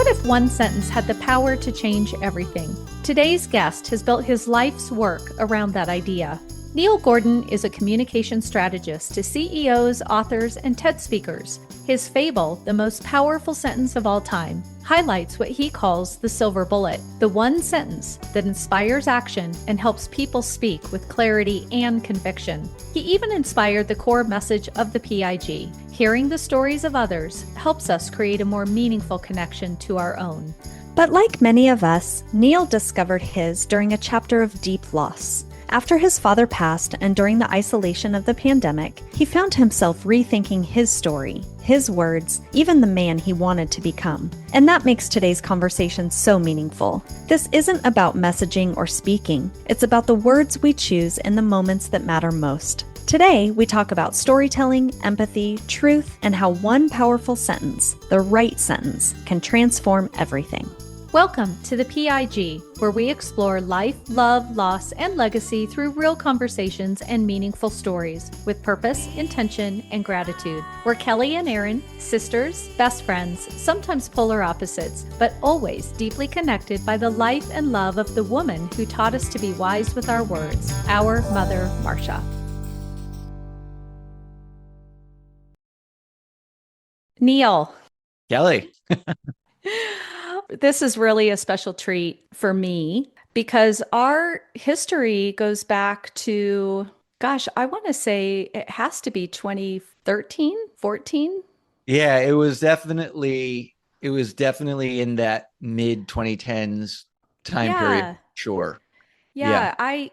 if one sentence had the power to change everything? Today's guest has built his life's work around that idea. Neil Gordon is a communication strategist to CEOs, authors, and TED speakers. His fable, The Most Powerful Sentence of All Time, highlights what he calls the silver bullet, the one sentence that inspires action and helps people speak with clarity and conviction. He even inspired the core message of the PIG. Hearing the stories of others helps us create a more meaningful connection to our own. But like many of us, Neil discovered his during a chapter of deep loss. After his father passed and during the isolation of the pandemic, he found himself rethinking his story, his words, even the man he wanted to become. And that makes today's conversation so meaningful. This isn't about messaging or speaking. It's about the words we choose in the moments that matter most. Today, we talk about storytelling, empathy, truth, and how one powerful sentence, the right sentence, can transform everything. Welcome to the PIG, where we explore life, love, loss, and legacy through real conversations and meaningful stories with purpose, intention, and gratitude. We're Kelly and Erin, sisters, best friends, sometimes polar opposites, but always deeply connected by the life and love of the woman who taught us to be wise with our words, our mother, Marcia. Neil. Kelly. This is really a special treat for me because our history goes back to, I want to say it has to be 2013, 14. Yeah, it was definitely in that mid 2010s time period. Sure. Yeah. I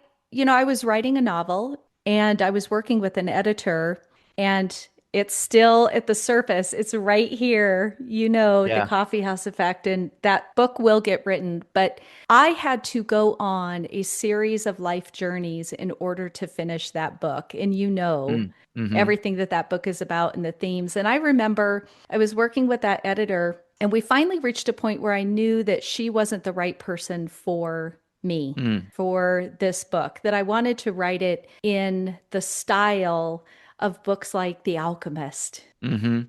was writing a novel and I was working with an editor, and it's still at the surface. It's right here, the coffee house effect, and that book will get written. But I had to go on a series of life journeys in order to finish that book. And everything that book is about and the themes. And I remember I was working with that editor, and we finally reached a point where I knew that she wasn't the right person for me, for this book, that I wanted to write it in the style of books like The Alchemist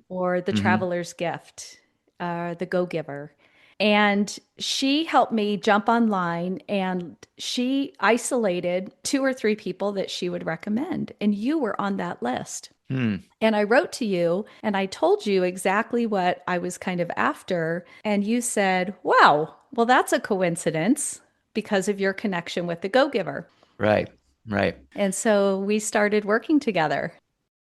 or The Traveler's Gift, The Go-Giver. And she helped me jump online, and she isolated 2 or 3 people that she would recommend. And you were on that list. And I wrote to you and I told you exactly what I was kind of after. And you said, wow, well, that's a coincidence because of your connection with The Go-Giver. Right. And so we started working together.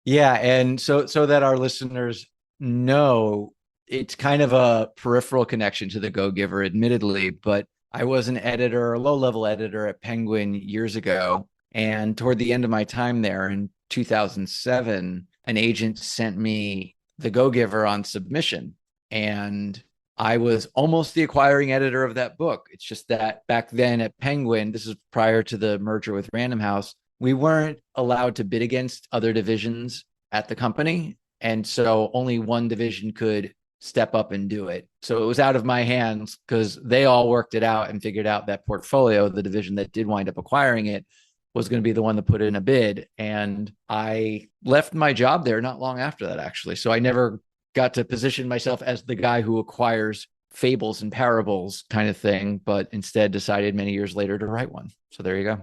Yeah, and so that our listeners know, it's kind of a peripheral connection to the Go-Giver, admittedly, but I was an editor, a low-level editor at Penguin years ago, and toward the end of my time there in 2007, an agent sent me the Go-Giver on submission, and I was almost the acquiring editor of that book. It's just that back then at Penguin, this is prior to the merger with Random House, we weren't allowed to bid against other divisions at the company. And so only one division could step up and do it. So it was out of my hands because they all worked it out and figured out that Portfolio, the division that did wind up acquiring it, was going to be the one that put in a bid. And I left my job there not long after that, actually. So I never got to position myself as the guy who acquires fables and parables kind of thing, but instead decided many years later to write one. So there you go.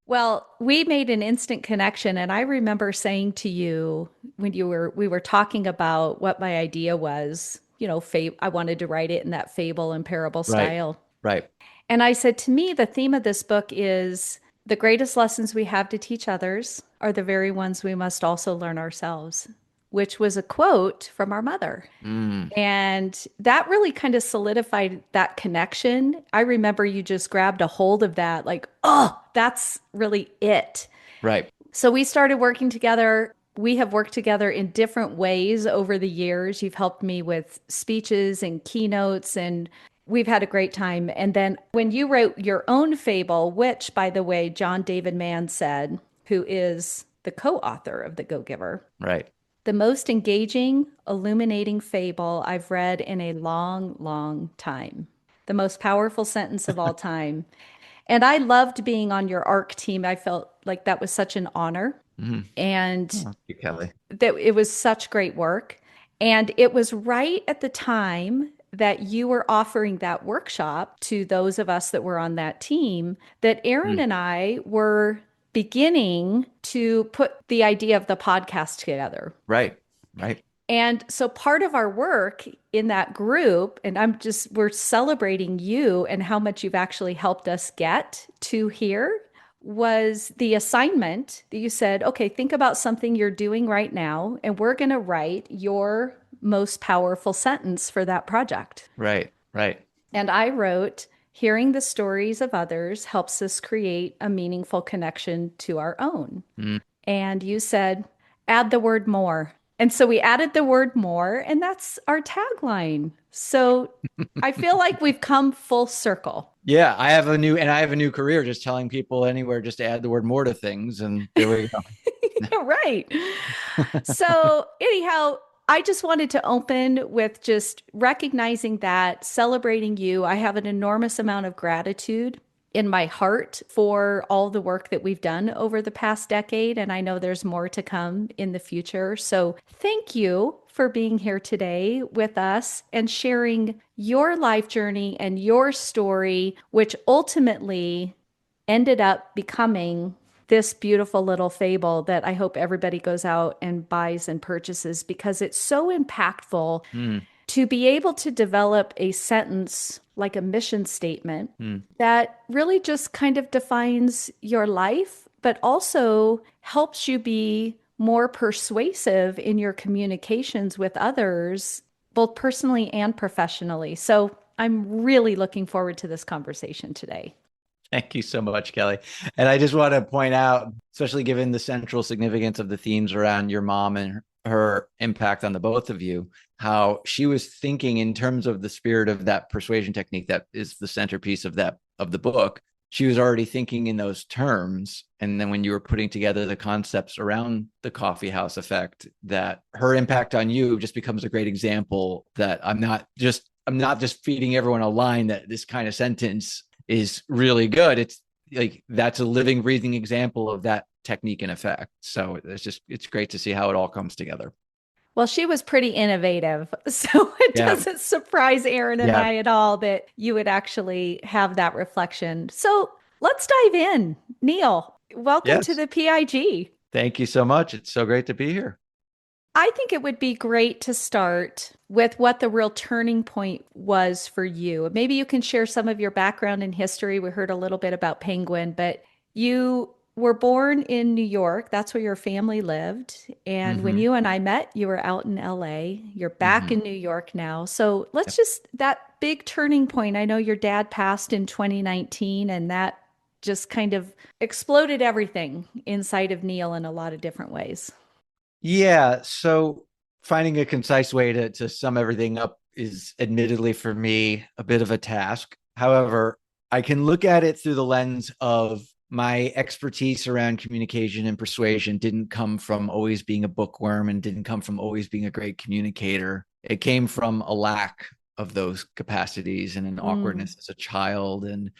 Well, we made an instant connection, and I remember saying to you when we were talking about what my idea was, I wanted to write it in that fable and parable style. Right. And I said, to me, the theme of this book is the greatest lessons we have to teach others are the very ones we must also learn ourselves, which was a quote from our mother. And that really kind of solidified that connection. I remember you just grabbed a hold of that, like, oh, that's really it. Right. So we started working together. We have worked together in different ways over the years. You've helped me with speeches and keynotes, and we've had a great time. And then when you wrote your own fable, which, by the way, John David Mann said, who is the co-author of The Go-Giver. Right. The most engaging, illuminating fable I've read in a long, long time. The most powerful sentence of all time. And I loved being on your ARC team. I felt like that was such an honor. And Thank you, Kelly. that it was such great work. And it was right at the time that you were offering that workshop to those of us that were on that team, that Aaron Mm. and I were beginning to put the idea of the podcast together. Right. Right. And so part of our work in that group, and we're celebrating you and how much you've actually helped us get to here, was the assignment that you said, okay, think about something you're doing right now, and we're going to write your most powerful sentence for that project. Right. Right. And I wrote, hearing the stories of others helps us create a meaningful connection to our own. Mm. And you said, add the word more. And so we added the word more, and that's our tagline. So I feel like we've come full circle. Yeah, I have a new career just telling people anywhere just to add the word more to things, and there we go. Right. So, anyhow, I just wanted to open with just recognizing that, celebrating you. I have an enormous amount of gratitude in my heart for all the work that we've done over the past decade. And I know there's more to come in the future. So, thank you for being here today with us and sharing your life journey and your story, which ultimately ended up becoming this beautiful little fable that I hope everybody goes out and buys and purchases because it's so impactful Mm. to be able to develop a sentence like a mission statement Mm. that really just kind of defines your life, but also helps you be more persuasive in your communications with others, both personally and professionally. So I'm really looking forward to this conversation today. Thank you so much, Kelly. And I just want to point out, especially given the central significance of the themes around your mom and her impact on the both of you, how she was thinking in terms of the spirit of that persuasion technique that is the centerpiece of the book. She was already thinking in those terms. And then when you were putting together the concepts around the coffee house effect, that her impact on you just becomes a great example that I'm not just feeding everyone a line that this kind of sentence is really good. It's like that's a living, breathing example of that technique in effect. So it's great to see how it all comes together. Well, she was pretty innovative. So it Yeah. doesn't surprise Aaron and Yeah. I at all that you would actually have that reflection. So let's dive in. Neil, welcome to Yes. the PIG. Thank you so much. It's so great to be here. I think it would be great to start with what the real turning point was for you. Maybe you can share some of your background and history. We heard a little bit about Penguin, but you were born in New York. That's where your family lived. And when Mm-hmm. you and I met, you were out in LA. You're back Mm-hmm. in New York now. So let's Yep. just, that big turning point. I know your dad passed in 2019, and that just kind of exploded everything inside of Neil in a lot of different ways. Yeah. So finding a concise way to sum everything up is admittedly for me a bit of a task. However, I can look at it through the lens of my expertise around communication and persuasion didn't come from always being a bookworm and didn't come from always being a great communicator. It came from a lack of those capacities and an Mm. awkwardness as a child and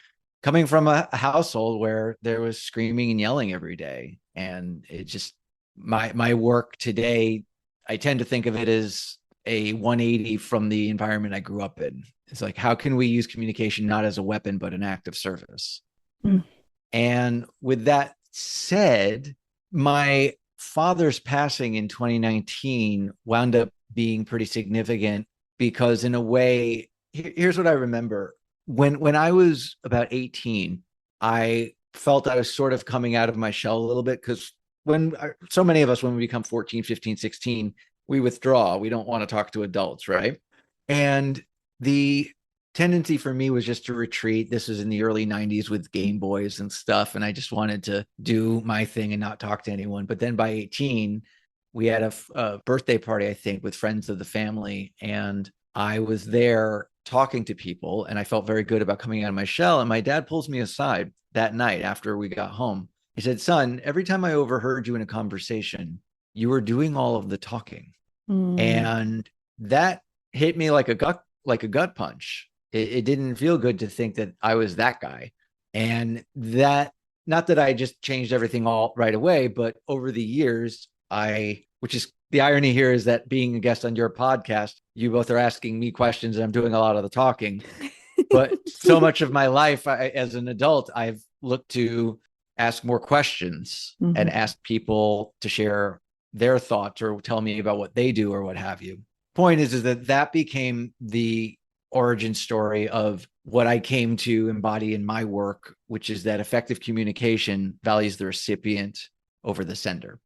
coming from a household where there was screaming and yelling every day. And it just my work today, I tend to think of it as a 180 from the environment I grew up in. It's like, how can we use communication not as a weapon, but an act of service? Mm. And with that said, my father's passing in 2019 wound up being pretty significant because, in a way, here's what I remember. When I was about 18, I felt I was sort of coming out of my shell a little bit because when so many of us, when we become 14, 15, 16, we withdraw. We don't want to talk to adults, right? And the tendency for me was just to retreat. This was in the early 90s with Game Boys and stuff. And I just wanted to do my thing and not talk to anyone. But then by 18, we had a birthday party, I think, with friends of the family. And I was there talking to people and I felt very good about coming out of my shell. And my dad pulls me aside that night after we got home. He said, "Son, every time I overheard you in a conversation, you were doing all of the talking." Mm. And that hit me like a gut punch. It didn't feel good to think that I was that guy. And that, not that I just changed everything all right away, but over the years, which is the irony here is that being a guest on your podcast, you both are asking me questions and I'm doing a lot of the talking. But so much of my life as an adult, I've looked to ask more questions Mm-hmm. and ask people to share their thoughts or tell me about what they do or what have you. Point is that became the origin story of what I came to embody in my work, which is that effective communication values the recipient over the sender.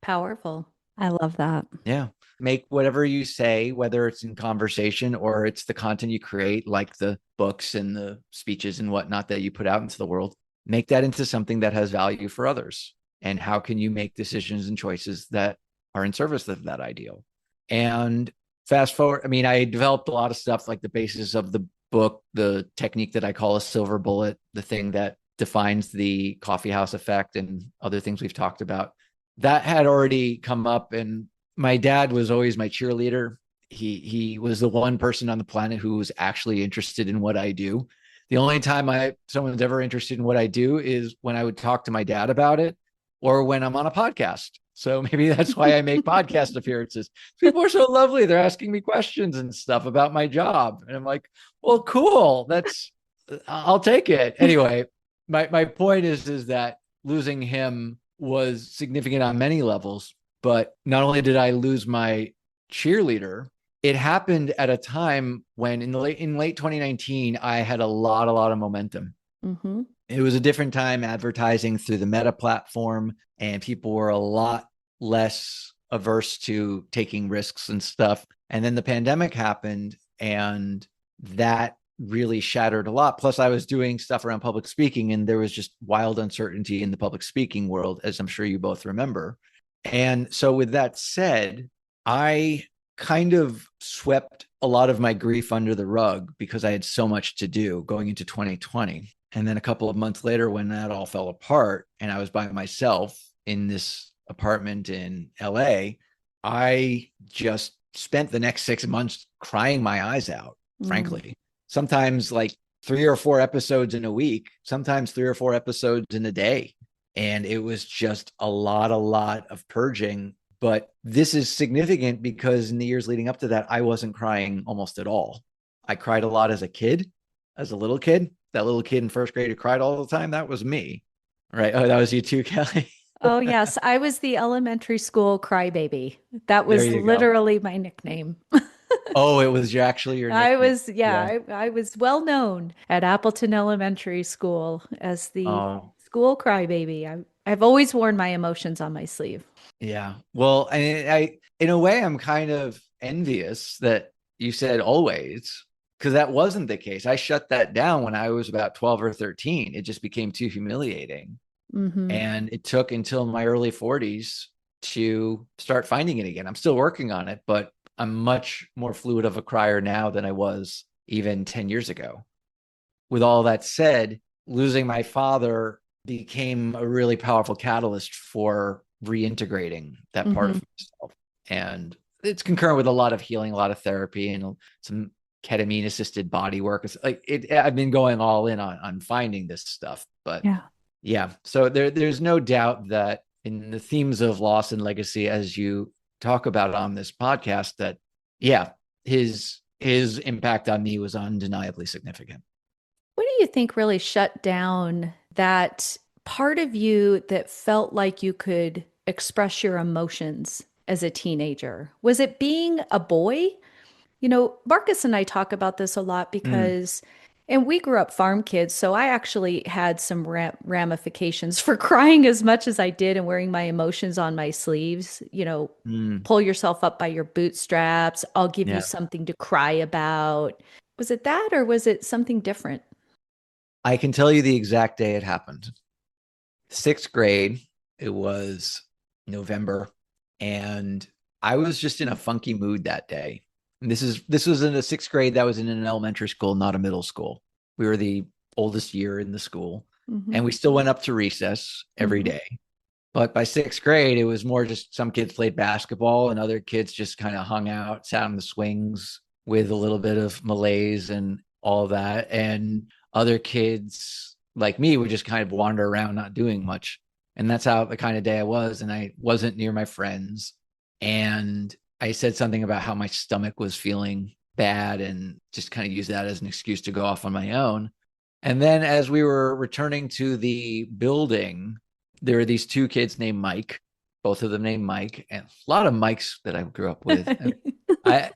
Powerful. I love that. Yeah. Make whatever you say, whether it's in conversation or it's the content you create, like the books and the speeches and whatnot that you put out into the world, make that into something that has value for others. And how can you make decisions and choices that are in service of that ideal? And fast forward, I mean, I developed a lot of stuff like the basis of the book, the technique that I call a silver bullet, the thing that defines the coffee house effect and other things we've talked about. That had already come up, and my dad was always my cheerleader. He was the one person on the planet who was actually interested in what I do. The only time someone's ever interested in what I do is when I would talk to my dad about it or when I'm on a podcast. So maybe that's why I make podcast appearances. People are so lovely. They're asking me questions and stuff about my job. And I'm like, well, cool. I'll take it. Anyway, my point is that losing him was significant on many levels, but not only did I lose my cheerleader, it happened at a time when in late 2019, I had a lot of momentum. Mm-hmm. It was a different time advertising through the Meta platform, and people were a lot less averse to taking risks and stuff. And then the pandemic happened, and that really shattered a lot. Plus, I was doing stuff around public speaking, and there was just wild uncertainty in the public speaking world, as I'm sure you both remember. And so, with that said, I kind of swept a lot of my grief under the rug because I had so much to do going into 2020. And then a couple of months later, when that all fell apart and I was by myself in this apartment in LA, I just spent the next 6 months crying my eyes out, frankly. Sometimes like 3 or 4 episodes in a week, sometimes 3 or 4 episodes in a day. And it was just a lot of purging. But this is significant because in the years leading up to that, I wasn't crying almost at all. I cried a lot as a kid, as a little kid. That little kid in first grade who cried all the time, that was me. Right. Oh, that was you too, Kelly. Oh, yes. I was the elementary school crybaby. That There was you go. literally my nickname. Oh, it was actually your I nickname. was, Yeah. yeah, I was well known at Appleton Elementary School as the Oh, school crybaby. I've always worn my emotions on my sleeve. yeah. Well, in a way, I'm kind of envious that you said always, because that wasn't the case. I shut that down when I was about 12 or 13. It just became too humiliating. Mm-hmm. And it took until my early 40s to start finding it again. I'm still working on it, but I'm much more fluid of a crier now than I was even 10 years ago. With all that said, losing my father became a really powerful catalyst for reintegrating that part Mm-hmm. of myself. And it's concurrent with a lot of healing, a lot of therapy, and some ketamine assisted body work. It's like I've been going all in on finding this stuff. But Yeah. yeah, so there's no doubt that in the themes of loss and legacy, as you talk about on this podcast, that yeah, his impact on me was undeniably significant. What do you think really shut down that part of you that felt like you could express your emotions as a teenager? Was it being a boy? You know, Marcus and I talk about this a lot Mm, because, and we grew up farm kids, so I actually had some ramifications for crying as much as I did and wearing my emotions on my sleeves. You know, mm, pull yourself up by your bootstraps. I'll give you yeah. something to cry about. Was it that or was it something different? I can tell you the exact day it happened. Sixth grade, it was November, and I was just in a funky mood that day. And this was in the sixth grade. That was in an elementary school, not a middle school. We were the oldest year in the school, Mm-hmm. and we still went up to recess every Mm-hmm. day. But by sixth grade, it was more just some kids played basketball and other kids just kind of hung out, sat on the swings with a little bit of malaise and all that. And other kids like me would just kind of wander around, not doing much. And that's how the kind of day I was. And I wasn't near my friends. And I said something about how my stomach was feeling bad and just kind of used that as an excuse to go off on my own. And then as we were returning to the building, there were these two kids named Mike, both of them named Mike, and a lot of Mikes that I grew up with. I,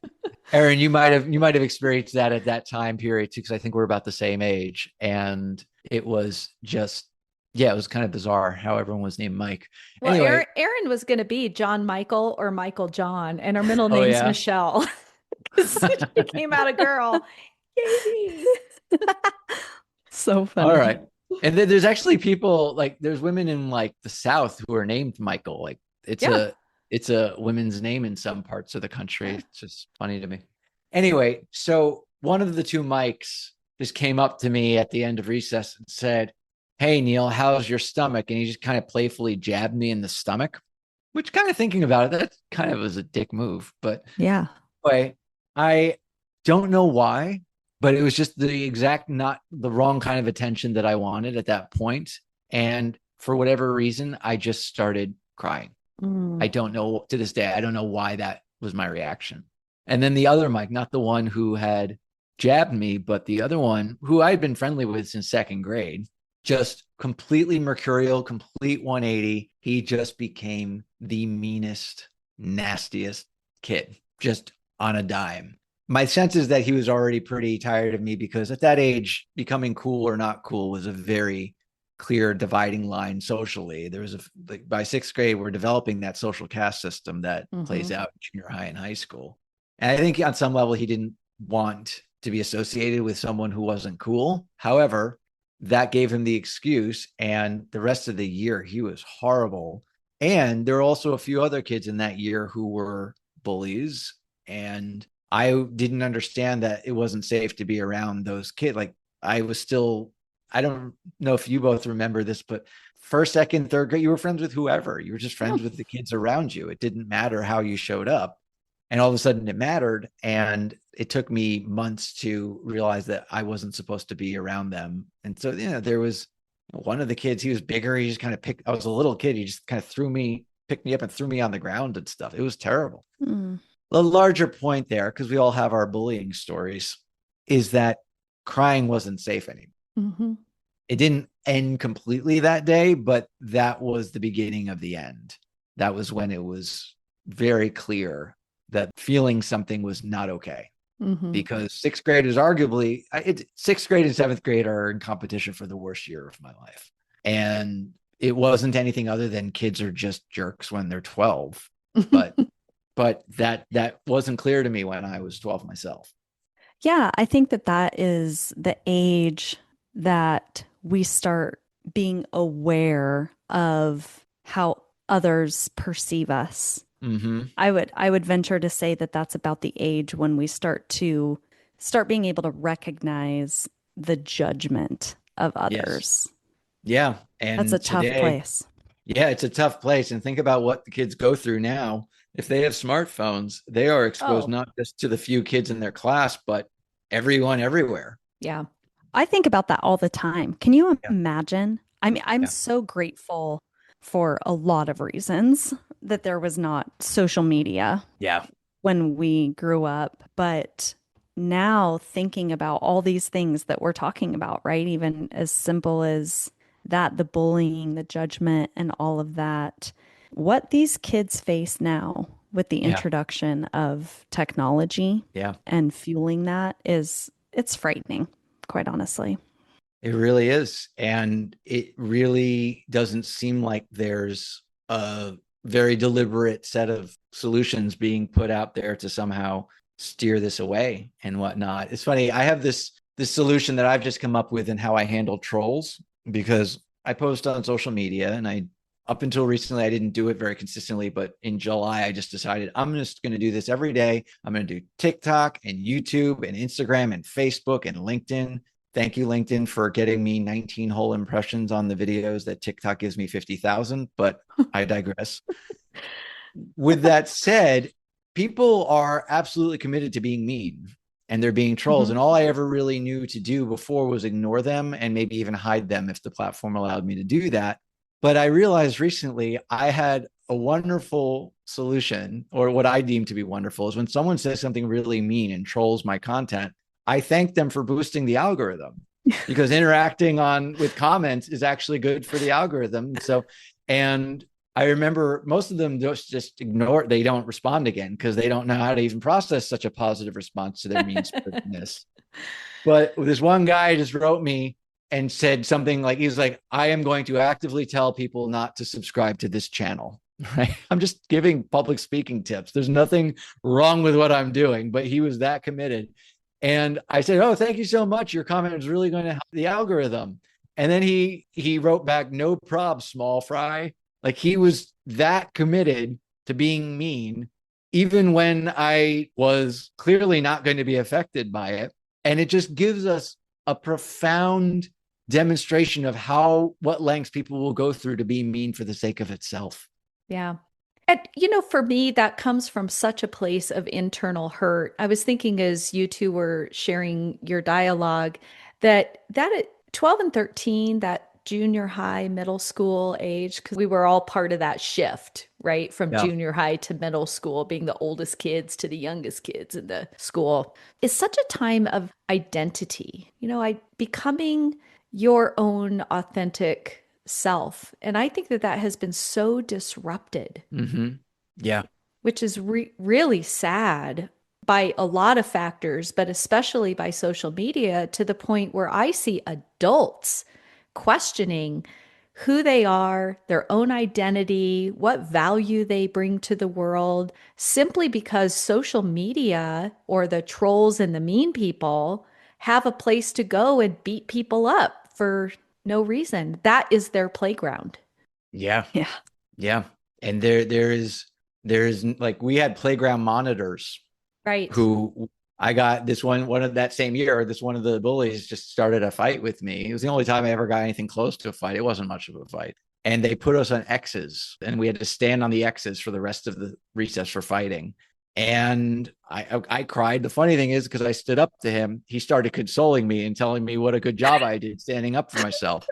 Aaron, you might have experienced that at that time period too, because I think we're about the same age. And it was just, yeah, it was kind of bizarre how everyone was named Mike. Well, Anyway, Aaron was going to be John Michael or Michael John, and our middle oh name's yeah. Michelle because she came out a girl. Yay! So All funny. right. And then there's actually people like there's women in like the South who are named Michael. Like it's Yeah. a it's a women's name in some parts of the country. Yeah. It's just funny to me. Anyway, so one of the two Mikes just came up to me at the end of recess and said, "Hey Neil, how's your stomach?" And he just kind of playfully jabbed me in the stomach, which kind of thinking about it, that kind of was a dick move. But Yeah. anyway, I don't know why, but it was just the exact not the wrong kind of attention that I wanted at that point. And for whatever reason, I just started crying. I Mm. don't know to this day, I don't know why that was my reaction. And then the other Mike, not the one who had jabbed me, but the other one who I had been friendly with since second grade, just completely mercurial, complete 180. He just became the meanest, nastiest kid, just on a dime. My sense is that he was already pretty tired of me because at that age, becoming cool or not cool was a very clear dividing line socially. There was like by sixth grade, we're developing that social caste system that plays Hmm. out in junior high and high school. And I think on some level, he didn't want to be associated with someone who wasn't cool. However, that gave him the excuse. And the rest of the year, he was horrible. And there were also a few other kids in that year who were bullies. And I didn't understand that it wasn't safe to be around those kids. Like I was still, I don't know if you both remember this, but first, second, third grade, you were friends with whoever. You were just friends with the kids around you. It didn't matter how you showed up. And all of a sudden it mattered. And it took me months to realize that I wasn't supposed to be around them. And so, there was one of the kids, he was bigger. He just kind of picked, I was a little kid. He just kind of picked me up and threw me on the ground and stuff. It was terrible. Mm. The larger point there, because we all have our bullying stories, is that crying wasn't safe anymore. Hmm. It didn't end completely that day, but that was the beginning of the end. That was when it was very clear that feeling something was not okay. Hmm. Because sixth grade is arguably, sixth grade and seventh grade are in competition for the worst year of my life. And it wasn't anything other than kids are just jerks when they're 12. But that wasn't clear to me when I was 12 myself. Yeah, I think that that is the age that we start being aware of how others perceive us. Mm-hmm. I would venture to say that that's about the age when we start being able to recognize the judgment of Yes. others. Yeah. That's a And tough today, place. yeah, it's a tough place. And think about what the kids go through now. If they have smartphones, they are exposed Oh, not just to the few kids in their class, but everyone everywhere. yeah. I think about that all the time. Can you Yeah. imagine? I mean, I'm Yeah. so grateful for a lot of reasons that there was not social media Yeah. when we grew up, but now thinking about all these things that we're talking about, right? Even as simple as that, the bullying, the judgment, and all of that, what these kids face now with the Yeah. introduction of technology Yeah. and fueling that it's frightening, quite honestly. It really is. And it really doesn't seem like there's a very deliberate set of solutions being put out there to somehow steer this away and whatnot. It's funny. I have this solution that I've just come up with in how I handle trolls because I post on social media and I up until recently I didn't do it very consistently, but in July I just decided I'm just going to do this every day. I'm going to do TikTok and YouTube and Instagram and Facebook and LinkedIn. Thank you, LinkedIn, for getting me 19 whole impressions on the videos that TikTok gives me 50,000, but I digress. With that said, people are absolutely committed to being mean and they're being trolls. Hmm. And all I ever really knew to do before was ignore them and maybe even hide them if the platform allowed me to do that. But I realized recently I had a wonderful solution, or what I deem to be wonderful, is when someone says something really mean and trolls my content, I thank them for boosting the algorithm, because interacting on with comments is actually good for the algorithm. So, and I remember most of them just ignore it. They don't respond again because they don't know how to even process such a positive response to their mean spiritedness. But this one guy just wrote me and said something like, he's like, I am going to actively tell people not to subscribe to this channel. Right. I'm just giving public speaking tips. There's nothing wrong with what I'm doing, but he was that committed. And I said, oh, thank you so much. Your comment is really going to help the algorithm. And then he wrote back, no prob, small fry. Like, he was that committed to being mean, even when I was clearly not going to be affected by it. And it just gives us a profound demonstration of what lengths people will go through to be mean for the sake of itself. Yeah. And, for me, that comes from such a place of internal hurt. I was thinking as you two were sharing your dialogue that at 12 and 13, that junior high, middle school age, because we were all part of that shift, right? From Yeah. junior high to middle school, being the oldest kids to the youngest kids in the school, is such a time of identity, becoming your own authentic self. And I think that has been so disrupted. Mm-hmm. Yeah. Which is really sad by a lot of factors, but especially by social media, to the point where I see adults questioning who they are, their own identity, what value they bring to the world, simply because social media or the trolls and the mean people have a place to go and beat people up for no reason. That is their playground. Yeah. Yeah. Yeah. And there's like, we had playground monitors, Right. who I got this one of that same year. This one of the bullies just started a fight with me. It was the only time I ever got anything close to a fight. It wasn't much of a fight. And they put us on X's, and we had to stand on the X's for the rest of the recess for fighting. And I cried. The funny thing is, because I stood up to him, he started consoling me and telling me what a good job I did standing up for myself.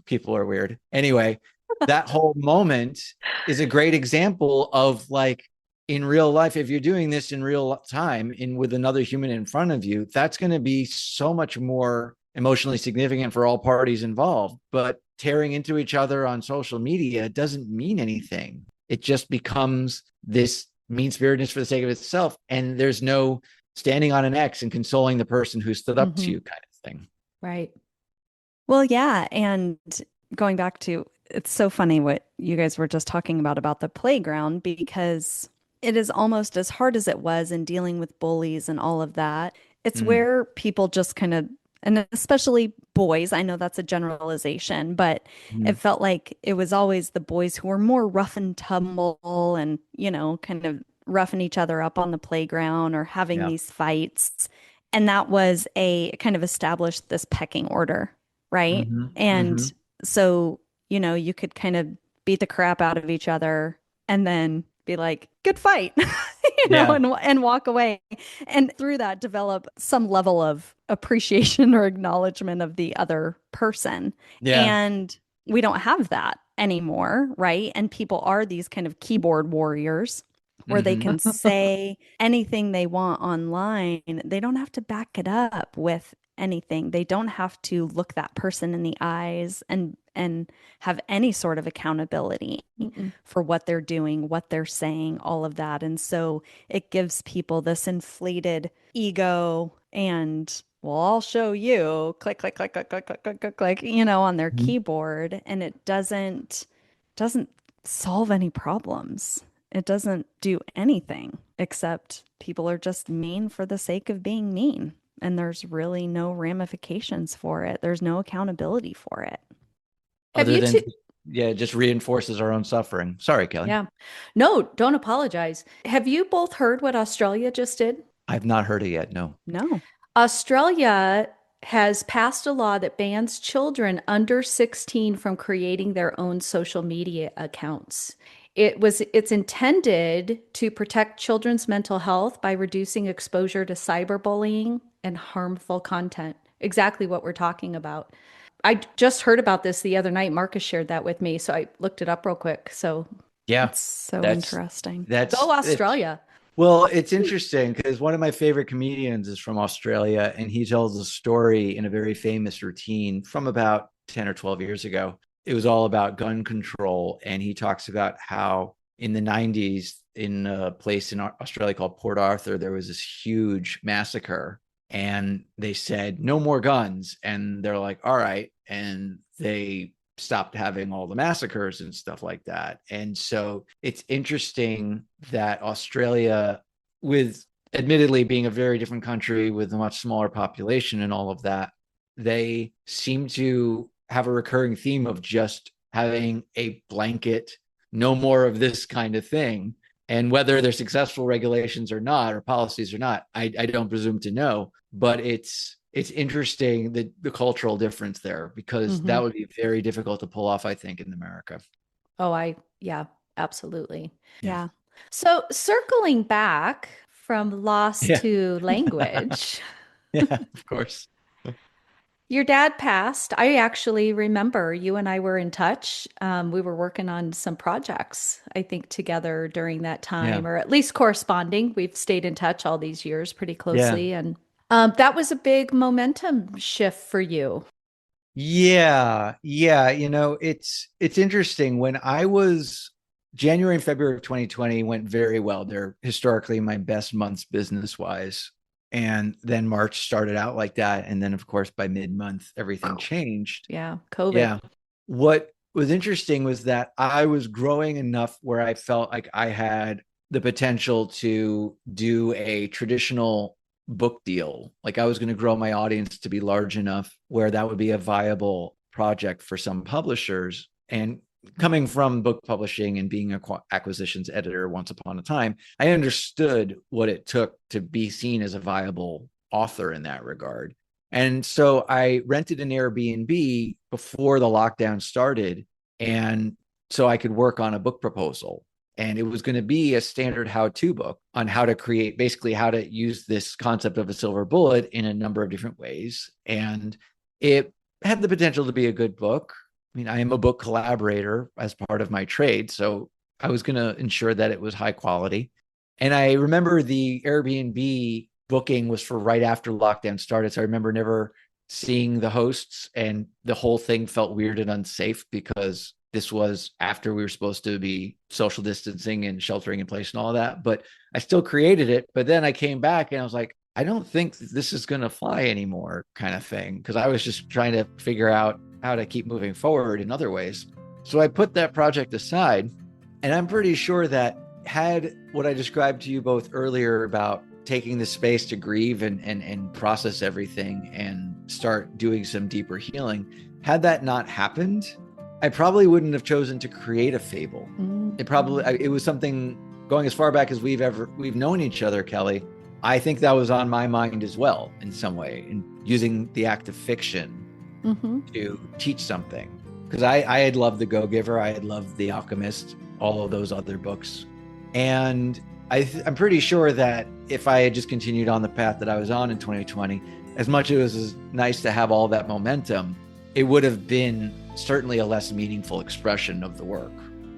People are weird. Anyway, that whole moment is a great example of, like, in real life, if you're doing this in real time with another human in front of you, that's going to be so much more emotionally significant for all parties involved. But tearing into each other on social media doesn't mean anything. It just becomes this mean spiritedness for the sake of itself. And there's no standing on an X and consoling the person who stood up to you kind of thing. Right. Well, yeah. And going back to, it's so funny what you guys were just talking about the playground, because it is almost as hard as it was in dealing with bullies and all of that. It's where people just kind of, and especially boys, I know that's a generalization, but it felt like it was always the boys who were more rough and tumble and, kind of roughing each other up on the playground or having these fights. And that was a kind of established this pecking order, right? And so, you could kind of beat the crap out of each other and then be like, good fight, and walk away. And through that, develop some level of appreciation or acknowledgement of the other person. Yeah. And we don't have that anymore, right? And people are these kind of keyboard warriors where they can say anything they want online. They don't have to back it up with anything. They don't have to look that person in the eyes and have any sort of accountability for what they're doing, what they're saying, all of that. And so it gives people this inflated ego and, well, I'll show you, click, click, click, click, click, click, click, click, click, on their keyboard. And it doesn't solve any problems. It doesn't do anything except people are just mean for the sake of being mean. And there's really no ramifications for it. There's no accountability for it. Other than, it just reinforces our own suffering. Sorry, Kelly. Yeah. No, don't apologize. Have you both heard what Australia just did? I've not heard it yet. No. No. Australia has passed a law that bans children under 16 from creating their own social media accounts. It's intended to protect children's mental health by reducing exposure to cyberbullying and harmful content. Exactly what we're talking about. I just heard about this the other night. Marcus shared that with me, so I looked it up real quick. So Yeah. That's so That's interesting. Go it's Australia. well, it's interesting because one of my favorite comedians is from Australia, and he tells a story in a very famous routine from about 10 or 12 years ago. It was all about gun control. And he talks about how in the 90s, in a place in Australia called Port Arthur, there was this huge massacre. And they said, no more guns. And they're like, all right. And they stopped having all the massacres and stuff like that. And so it's interesting that Australia, with admittedly being a very different country with a much smaller population and all of that, they seem to have a recurring theme of just having a blanket, no more of this kind of thing. And whether they're successful regulations or not, or policies or not, I don't presume to know. But it's interesting the cultural difference there, because Mm-hmm. that would be very difficult to pull off, I think, in America. Yeah, absolutely. Yeah. Yeah. So circling back from loss Yeah. to language, Yeah, of course. your dad passed. I actually remember you and I were in touch. We were working on some projects, I think, together during that Yeah. time, or at least corresponding. We've stayed in touch all these years pretty Yeah. closely. And that was a big momentum shift for you. Yeah, yeah, it's interesting. When I was January and February of 2020 went very well. They're historically my best months business wise. And then March started out like that. And then, of course, by mid-month, everything changed. Yeah, COVID. Yeah. What was interesting was that I was growing enough where I felt like I had the potential to do a traditional book deal. Like I was going to grow my audience to be large enough where that would be a viable project for some publishers. And coming from book publishing and being an acquisitions editor once upon a time, I understood what it took to be seen as a viable author in that regard. And so I rented an Airbnb before the lockdown started. And so I could work on a book proposal. And it was going to be a standard how-to book on how to create, basically how to use this concept of a silver bullet in a number of different ways. And it had the potential to be a good book. I mean, I am a book collaborator as part of my trade. So I was going to ensure that it was high quality. And I remember the Airbnb booking was for right after lockdown started. So I remember never seeing the hosts, and the whole thing felt weird and unsafe because this was after we were supposed to be social distancing and sheltering in place and all that. But I still created it. But then I came back and I was like, I don't think this is going to fly anymore, kind of thing. Because I was just trying to figure out how to keep moving forward in other ways. So I put that project aside. And I'm pretty sure that had what I described to you both earlier about taking the space to grieve and process everything and start doing some deeper healing, had that not happened, I probably wouldn't have chosen to create a fable. It was something going as far back as we've known each other, Kelly. I think that was on my mind as well in some way, in using the act of fiction to teach something. Because I had loved The Go-Giver, I had loved The Alchemist, all of those other books. And I'm pretty sure that if I had just continued on the path that I was on in 2020, as much as it was nice to have all that momentum, it would have been certainly a less meaningful expression of the work.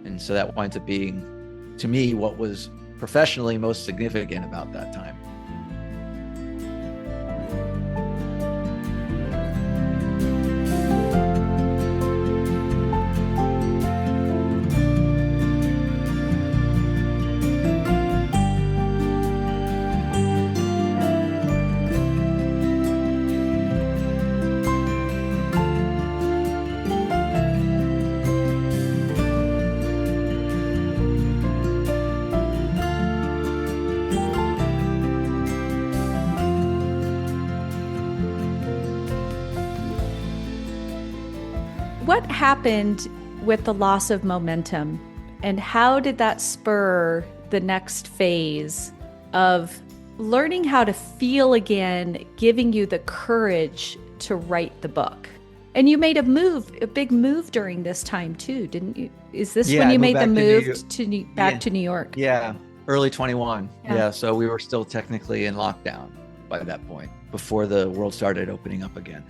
And so that winds up being, to me, what was professionally most significant about that time. What happened with the loss of momentum, and how did that spur the next phase of learning how to feel again, giving you the courage to write the book? And you made a big move during this time too, didn't you? Is this when you made the move back to New York? Yeah, early 21. Yeah. So we were still technically in lockdown by that point, before the world started opening up again.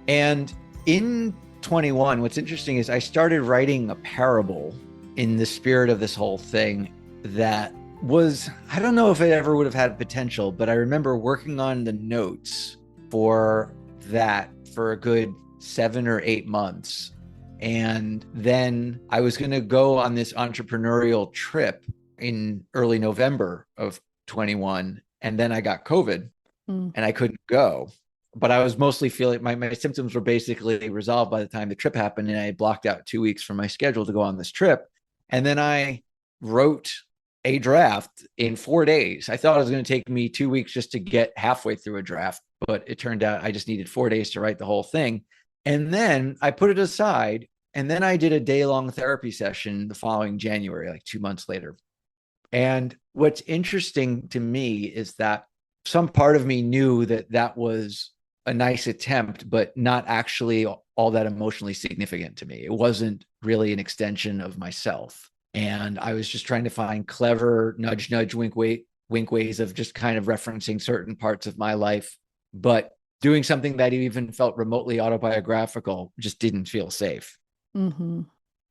And in 21, what's interesting is I started writing a parable in the spirit of this whole thing that was, I don't know if it ever would have had potential, but I remember working on the notes for that for a good 7 or 8 months. And then I was going to go on this entrepreneurial trip in early November of 21. And then I got COVID Mm. and I couldn't go. But I was mostly feeling my symptoms were basically resolved by the time the trip happened. And I had blocked out 2 weeks from my schedule to go on this trip. And then I wrote a draft in 4 days. I thought it was going to take me 2 weeks just to get halfway through a draft, but it turned out I just needed 4 days to write the whole thing. And then I put it aside. And then I did a day-long therapy session the following January, like 2 months later. And what's interesting to me is that some part of me knew that that was a nice attempt, but not actually all that emotionally significant to me. It wasn't really an extension of myself. And I was just trying to find clever nudge, nudge, wink, wink ways of just kind of referencing certain parts of my life. But doing something that even felt remotely autobiographical just didn't feel safe. Mm-hmm.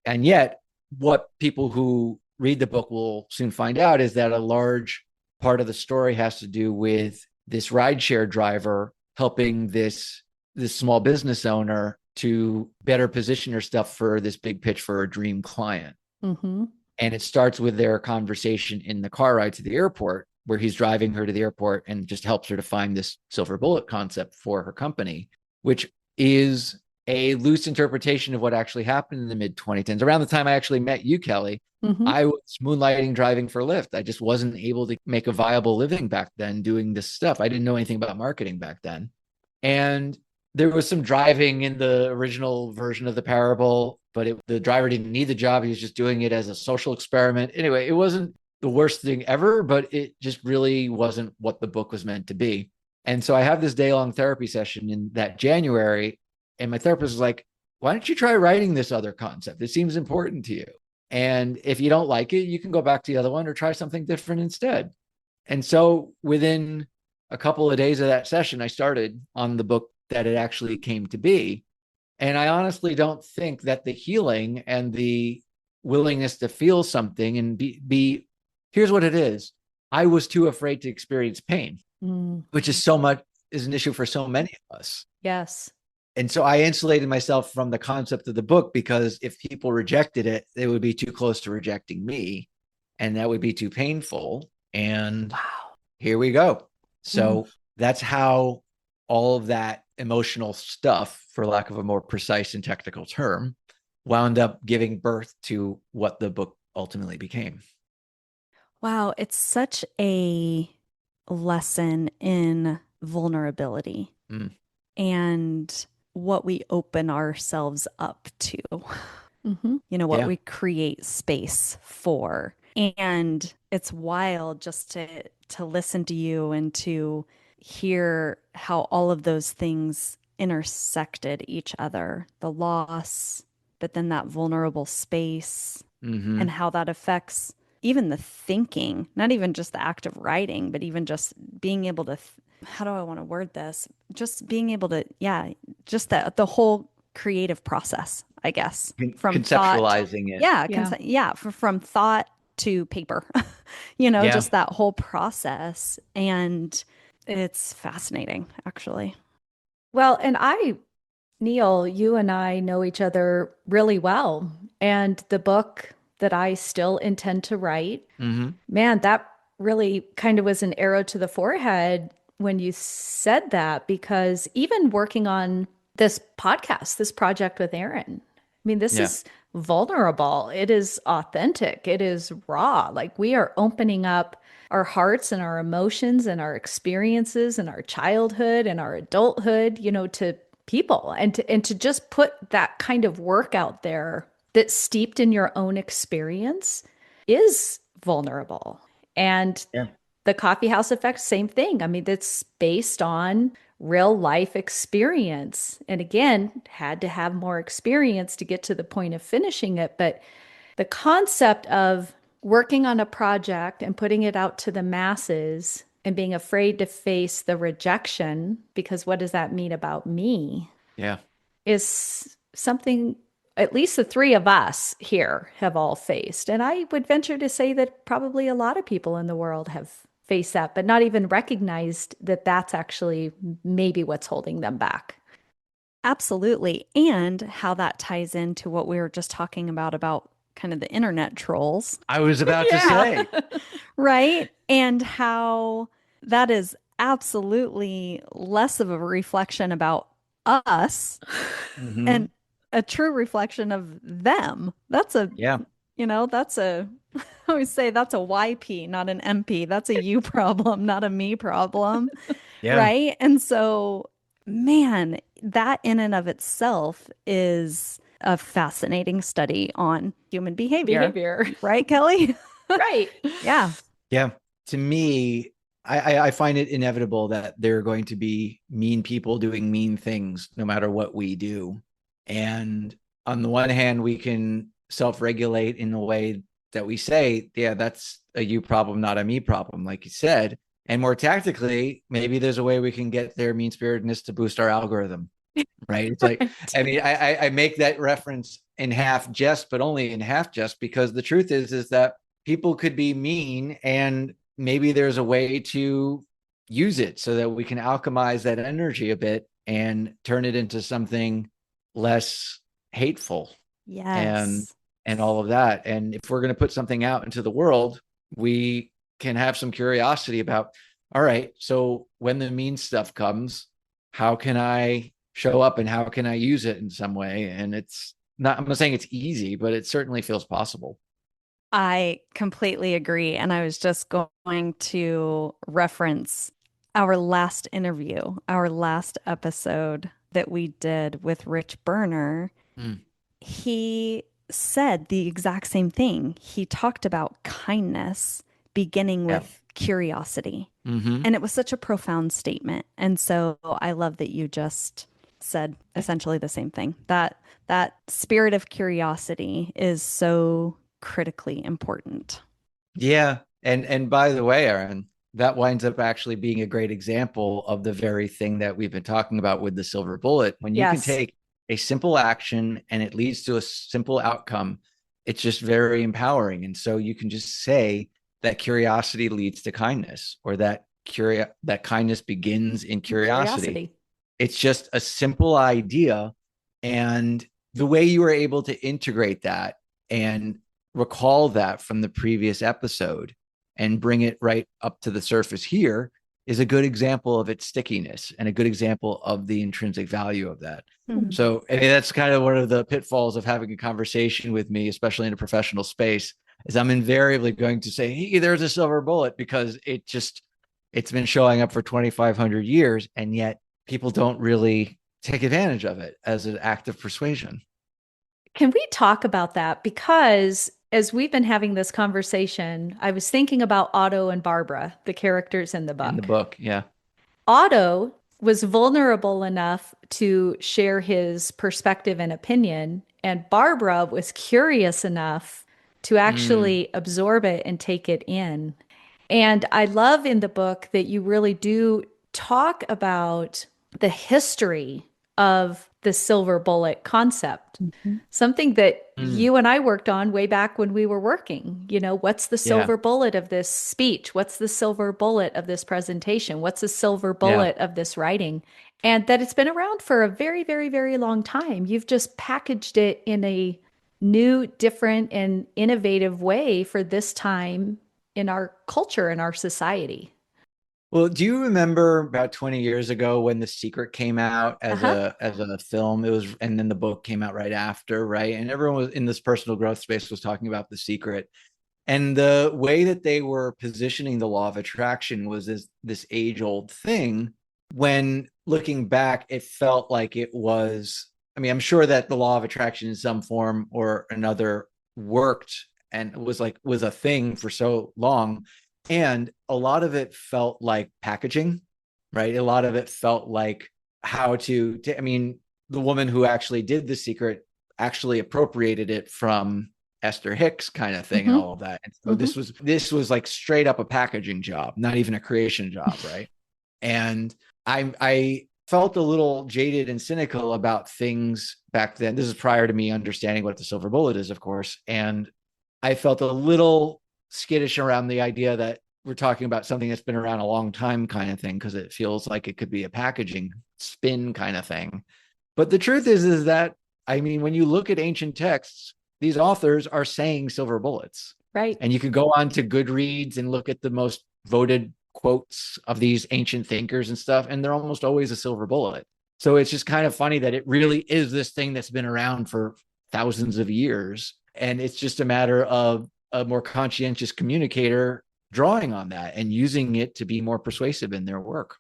And yet, what people who read the book will soon find out is that a large part of the story has to do with this rideshare driver helping this small business owner to better position her stuff for this big pitch for a dream client. Mm-hmm. And it starts with their conversation in the car ride to the airport, where he's driving her to the airport and just helps her to find this silver bullet concept for her company, which is a loose interpretation of what actually happened in the mid 2010s. Around the time I actually met you, Kelly, Mm-hmm. I was moonlighting driving for Lyft. I just wasn't able to make a viable living back then doing this stuff. I didn't know anything about marketing back then. And there was some driving in the original version of the parable, but the driver didn't need the job. He was just doing it as a social experiment. Anyway, it wasn't the worst thing ever, but it just really wasn't what the book was meant to be. And so I have this day-long therapy session in that January, and my therapist was like, why don't you try writing this other concept? It seems important to you. And if you don't like it, you can go back to the other one or try something different instead. And so within a couple of days of that session, I started on the book that it actually came to be. And I honestly don't think that the healing and the willingness to feel something and be here's what it is. I was too afraid to experience pain, which is so much is an issue for so many of us. Yes. And so I insulated myself from the concept of the book because if people rejected it, they would be too close to rejecting me, and that would be too painful. And Wow. here we go. So that's how all of that emotional stuff, for lack of a more precise and technical term, wound up giving birth to what the book ultimately became. Wow, it's such a lesson in vulnerability Mm. and what we open ourselves up to, Mm-hmm. what Yeah. we create space for. And it's wild just to listen to you and to hear how all of those things intersected each other, the loss, but then that vulnerable space Mm-hmm. and how that affects even the thinking, not even just the act of writing, but even just being able to, how do I want to word this? Just being able to, yeah, just the whole creative process, I guess, from thought. Conceptualizing it. Yeah, Yeah. from thought to paper, Yeah. just that whole process. And it's fascinating, actually. Well, and Neil, you and I know each other really well. And the book that I still intend to write, Mm-hmm. man, that really kind of was an arrow to the forehead when you said that, because even working on this podcast, this project with Aaron, I mean, this Yeah. is vulnerable. It is authentic. It is raw. Like we are opening up our hearts and our emotions and our experiences and our childhood and our adulthood, to people, and to just put that kind of work out there that's steeped in your own experience is vulnerable. And Yeah. the coffee house effect, same thing. I mean, that's based on real life experience. And again, had to have more experience to get to the point of finishing it. But the concept of working on a project and putting it out to the masses and being afraid to face the rejection, because what does that mean about me, Yeah. is something at least the three of us here have all faced. And I would venture to say that probably a lot of people in the world have faced that, but not even recognized that that's actually maybe what's holding them back. Absolutely. And how that ties into what we were just talking about kind of the internet trolls, I was about to Yeah. say. right? And how that is absolutely less of a reflection about us Hmm. and a true reflection of them. That's a, Yeah. that's a, I always say that's a YP, not an MP. That's a you problem, not a me problem. Yeah. Right. And so, man, that in and of itself is a fascinating study on human behavior. Behavior. Right, Kelly? Right. Yeah. Yeah. To me, I find it inevitable that there are going to be mean people doing mean things no matter what we do. And on the one hand, we can self regulate in the way that we say, yeah, that's a you problem, not a me problem, like you said. And more tactically, maybe there's a way we can get their mean spiritedness to boost our algorithm, right? It's like, Right. I mean, I make that reference in half jest, but only in half jest, because the truth is that people could be mean, and maybe there's a way to use it so that we can alchemize that energy a bit and turn it into something less hateful and Yes. all of that. And if we're going to put something out into the world, we can have some curiosity about, all right, so when the mean stuff comes, how can I show up and how can I use it in some way? And it's not, I'm not saying it's easy, but it certainly feels possible. I completely agree. And I was just going to reference our last interview, our last episode that we did with Rich Berner. Mm, He said the exact same thing. He talked about kindness beginning yeah. with curiosity. Mm-hmm. And it was such a profound statement. And so I love that you just said essentially the same thing. That spirit of curiosity is so critically important. Yeah. And by the way, Aaron, that winds up actually being a great example of the very thing that we've been talking about with the silver bullet. When you can Yes. take a simple action and it leads to a simple outcome, it's just very empowering. And so you can just say that curiosity leads to kindness, or that kindness begins in curiosity. Curiosity. It's just a simple idea. And the way you were able to integrate that and recall that from the previous episode and bring it right up to the surface here is a good example of its stickiness and a good example of the intrinsic value of that. Mhm. So, I mean, that's kind of one of the pitfalls of having a conversation with me, especially in a professional space, is I'm invariably going to say, hey, there's a silver bullet, because it's been showing up for 2,500 years. And yet people don't really take advantage of it as an act of persuasion. Can we talk about that? Because as we've been having this conversation, I was thinking about Otto and Barbara, the characters in the In the book. book. Yeah. Otto was vulnerable enough to share his perspective and opinion, and Barbara was curious enough to Mm, actually absorb it and take it in. And I love in the book that you really do talk about the history of the silver bullet concept, Mhm. something that mm, you and I worked on way back when we were working. What's the yeah. silver bullet of this speech? What's the silver bullet of this presentation? What's the silver Yeah. bullet of this writing? And that it's been around for a very, very, very long time. You've just packaged it in a new, different, and innovative way for this time in our culture, in our society. Well, do you remember about 20 years ago when The Secret came out Uh-huh. as a film? It was, and then the book came out right after, right? And everyone was in this personal growth space was talking about The Secret. And the way that they were positioning the law of attraction was this age-old thing. When looking back, it felt like it was, I mean, I'm sure that the law of attraction in some form or another worked and was a thing for so long. And a lot of it felt like packaging, right? A lot of it felt like how I mean, the woman who actually did The Secret actually appropriated it from Esther Hicks kind of thing and Hmm. all of that. And so Hmm. this was like straight up a packaging job, not even a creation job, right? And I felt a little jaded and cynical about things back then. This is prior to me understanding what the silver bullet is, of course. And I felt a little skittish around the idea that we're talking about something that's been around a long time kind of thing, because it feels like it could be a packaging spin kind of thing. But the truth is that, I mean, when you look at ancient texts, these authors are saying silver bullets. Right. And you could go on to Goodreads and look at the most voted quotes of these ancient thinkers and stuff, and they're almost always a silver bullet. So it's just kind of funny that it really is this thing that's been around for thousands of years. And it's just a matter of a more conscientious communicator drawing on that and using it to be more persuasive in their work.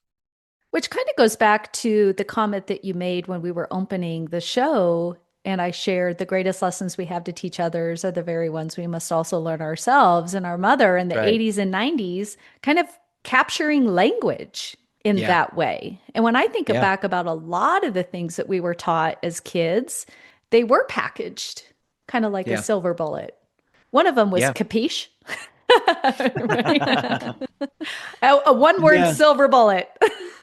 Which kind of goes back to the comment that you made when we were opening the show. And I shared the greatest lessons we have to teach others are the very ones we must also learn ourselves. And our mother in the Right. 80s and 90s kind of capturing language in Yeah. that way. And when I think Yeah. back about a lot of the things that we were taught as kids, they were packaged kind of like a Yeah. silver bullet. One of them was Yeah. capiche. Right? A one word Yeah. silver bullet.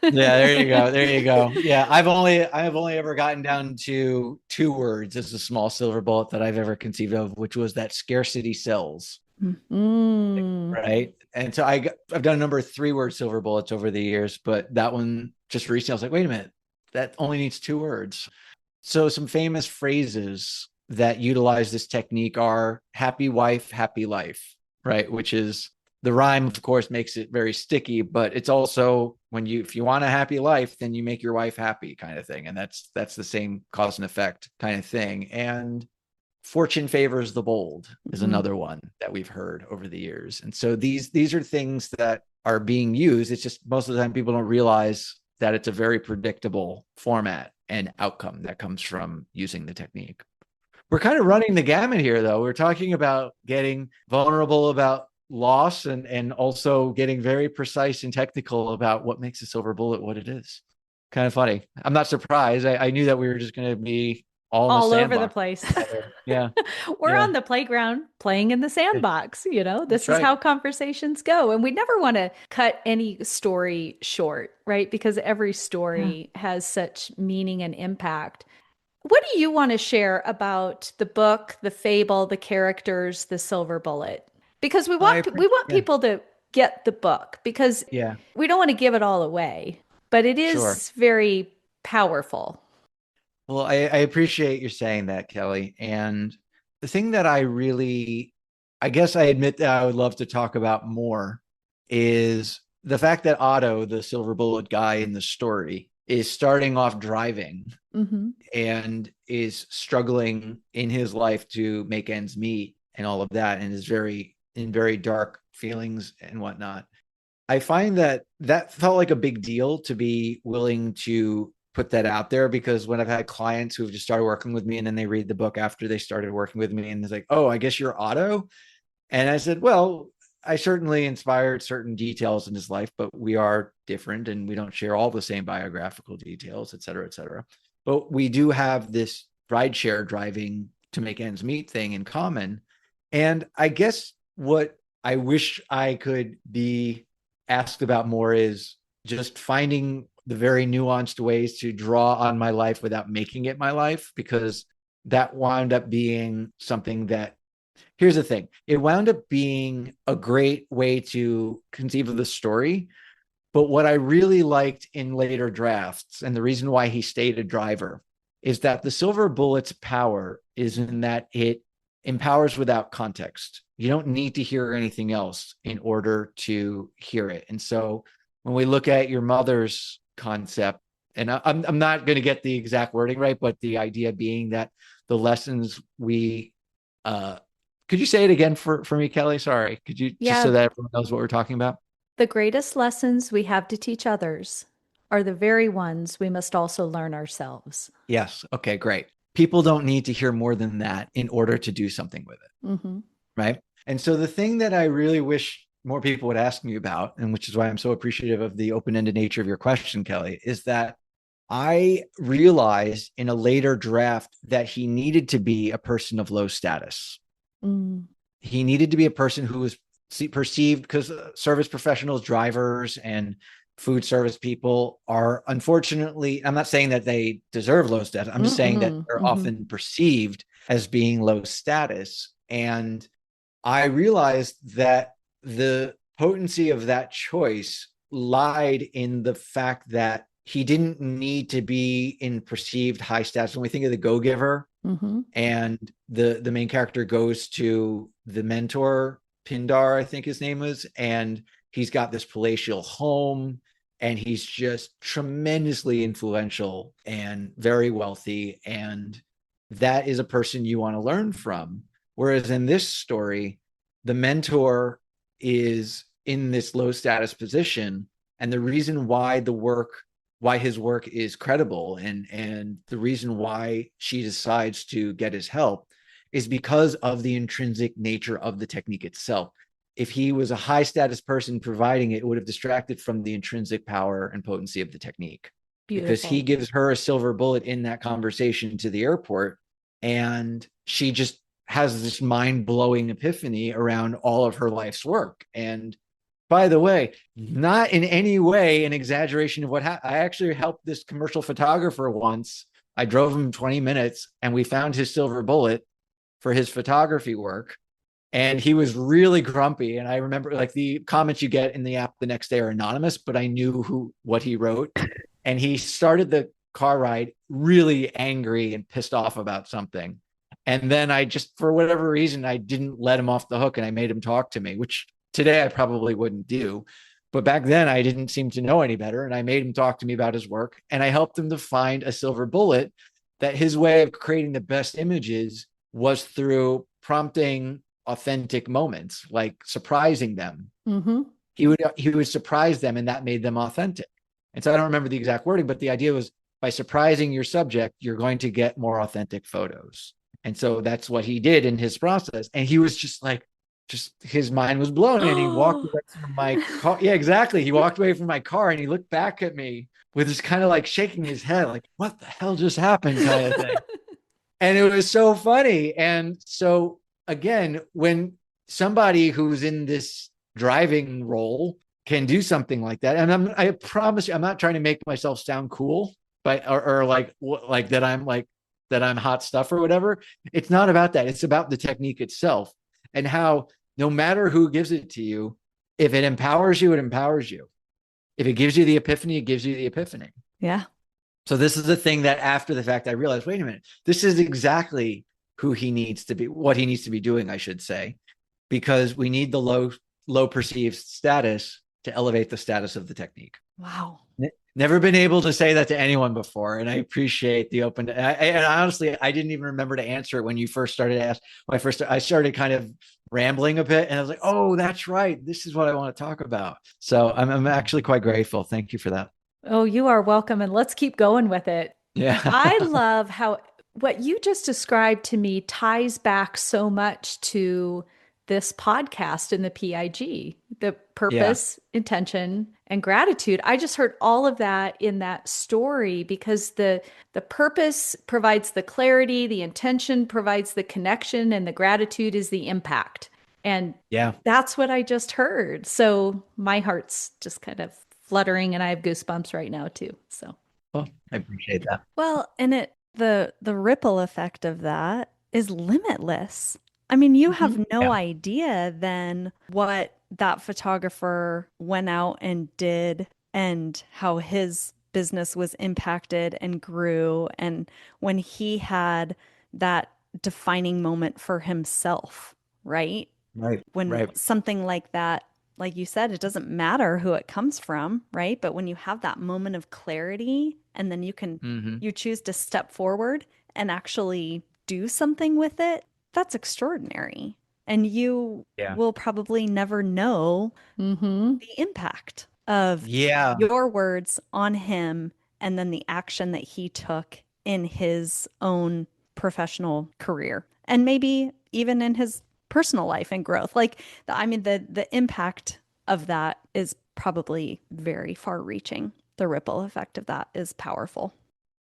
Yeah, there you go. There you go. Yeah, I've only ever gotten down to two words as a small silver bullet that I've ever conceived of, which was that scarcity sells. Mm. Right. And so I've done a number of 3-word silver bullets over the years, but that one just recently, I was like, wait a minute, that only needs 2 words. So some famous phrases that utilize this technique are happy wife, happy life, right? Which is the rhyme, of course, makes it very sticky, but it's also if you want a happy life, then you make your wife happy kind of thing. And that's the same cause and effect kind of thing. And fortune favors the bold is another one that we've heard over the years. And so these are things that are being used. It's just most of the time people don't realize that it's a very predictable format and outcome that comes from using the technique. We're kind of running the gamut here, though. We're talking about getting vulnerable about loss and also getting very precise and technical about what makes a silver bullet what it is. Kind of funny. I'm not surprised. I knew that we were just going to be all in the All over the sandbox place. together. Yeah. We're Yeah. on the playground playing in the sandbox. That's This is right. how conversations go. And we never want to cut any story short, right? Because every Yeah. story has such meaning and impact. What do you want to share about the book, the fable, the characters, the silver bullet? Because we I want we appreciate. want Yeah. people to get the book because Yeah. we don't want to give it all away, but it Sure. is very powerful. Well, I appreciate you saying that, Kelly. And the thing that I guess I admit that I would love to talk about more is the fact that Otto, the silver bullet guy in the story, is starting off driving Hmm. and is struggling in his life to make ends meet and all of that, and is very dark feelings and whatnot. I find that felt like a big deal to be willing to put that out there, because when I've had clients who've just started working with me and then they read the book after they started working with me and it's like, oh, I guess you're Otto. And I said, well, I certainly inspired certain details in his life, but we are different and we don't share all the same biographical details, et cetera, et cetera. But we do have this rideshare driving to make ends meet thing in common. And I guess what I wish I could be asked about more is just finding the very nuanced ways to draw on my life without making it my life, because that wound up being something that, here's the thing, it wound up being a great way to conceive of the story. But what I really liked in later drafts, and the reason why he stayed a driver, is that the silver bullet's power is in that it empowers without context. You don't need to hear anything else in order to hear it. And so when we look at your mother's concept, and I'm not going to get the exact wording right, but the idea being that the lessons we could you say it again for me, Kelly? Sorry. Could you, just so Yeah, that everyone knows what we're talking about? the greatest lessons we have to teach others are the very ones we must also learn ourselves. Yes. Okay, great. People don't need to hear more than that in order to do something with it. Hmm. Right. And so the thing that I really wish more people would ask me about, and which is why I'm so appreciative of the open-ended nature of your question, Kelly, is that I realized in a later draft that he needed to be a person of low status. Mm. He needed to be a person who was perceived, because service professionals, drivers, and food service people are, unfortunately, I'm not saying that they deserve low status. I'm just saying that Mm-mm, they're mm-hmm. often perceived as being low status. And I realized that the potency of that choice lied in the fact that he didn't need to be in perceived high status. When we think of the go-giver, Mm-hmm. and the main character goes to the mentor, Pindar, I think his name is, and he's got this palatial home, and he's just tremendously influential and very wealthy, and that is a person you want to learn from. Whereas in this story, the mentor is in this low status position, and the reason why his work is credible, and the reason why she decides to get his help is because of the intrinsic nature of the technique itself. If he was a high status person providing it, it would have distracted from the intrinsic power and potency of the technique, because he Beautiful. gives her a silver bullet in that conversation to the airport, and she just has this mind-blowing epiphany around all of her life's work. And by the way, not in any way an exaggeration of what happened. I actually helped this commercial photographer once. I drove him 20 minutes and we found his silver bullet for his photography work. And he was really grumpy. And I remember, like, the comments you get in the app the next day are anonymous, but I knew what he wrote. And he started the car ride really angry and pissed off about something. And then I just, for whatever reason, I didn't let him off the hook and I made him talk to me, which today I probably wouldn't do. But back then I didn't seem to know any better. And I made him talk to me about his work. And I helped him to find a silver bullet, that his way of creating the best images was through prompting authentic moments, like surprising them. Mm-hmm. He would surprise them, and that made them authentic. And so I don't remember the exact wording, but the idea was, by surprising your subject, you're going to get more authentic photos. And so that's what he did in his process. And he was just like, just his mind was blown. And he walked away from my car. Yeah, exactly. He walked away from my car and he looked back at me with this kind of like shaking his head, like, what the hell just happened, kind of thing. And it was so funny. And so, again, when somebody who's in this driving role can do something like that, and I promise you, I'm not trying to make myself sound cool, but or like that I'm hot stuff or whatever. It's not about that. It's about the technique itself, and how no matter who gives it to you, if it empowers you, it empowers you. If it gives you the epiphany, it gives you the epiphany. Yeah. So this is the thing that after the fact I realized, wait a minute, this is exactly who he needs to be, what he needs to be doing, I should say, because we need the low perceived status to elevate the status of the technique. Wow. Never been able to say that to anyone before, and I appreciate the open. And honestly, I didn't even remember to answer it when you first started to ask. When I started kind of rambling a bit, and I was like, "Oh, that's right. This is what I want to talk about." So I'm actually quite grateful. Thank you for that. Oh, you are welcome. And let's keep going with it. I Yeah. love how what you just described to me ties back so much to this podcast and the PIG, the Yeah. purpose, intention, and gratitude. I just heard all of that in that story because the purpose provides the clarity, the intention provides the connection, and the gratitude is the impact. And Yeah. that's what I just heard. So my heart's just kind of fluttering and I have goosebumps right now too. So Well, I appreciate that. Well, and the ripple effect of that is limitless. I mean, you mhm. have no Yeah. idea then what that photographer went out and did and how his business was impacted and grew and when he had that defining moment for himself, right? Right. When Right. something like that, like you said, it doesn't matter who it comes from, right? But when you have that moment of clarity and then Mm-hmm. you choose to step forward and actually do something with it, that's extraordinary. And you Yeah. will probably never know Mhm. the impact of Yeah. your words on him and then the action that he took in his own professional career and maybe even in his personal life and growth. Like I mean the impact of that is probably very far reaching. The ripple effect of that is powerful.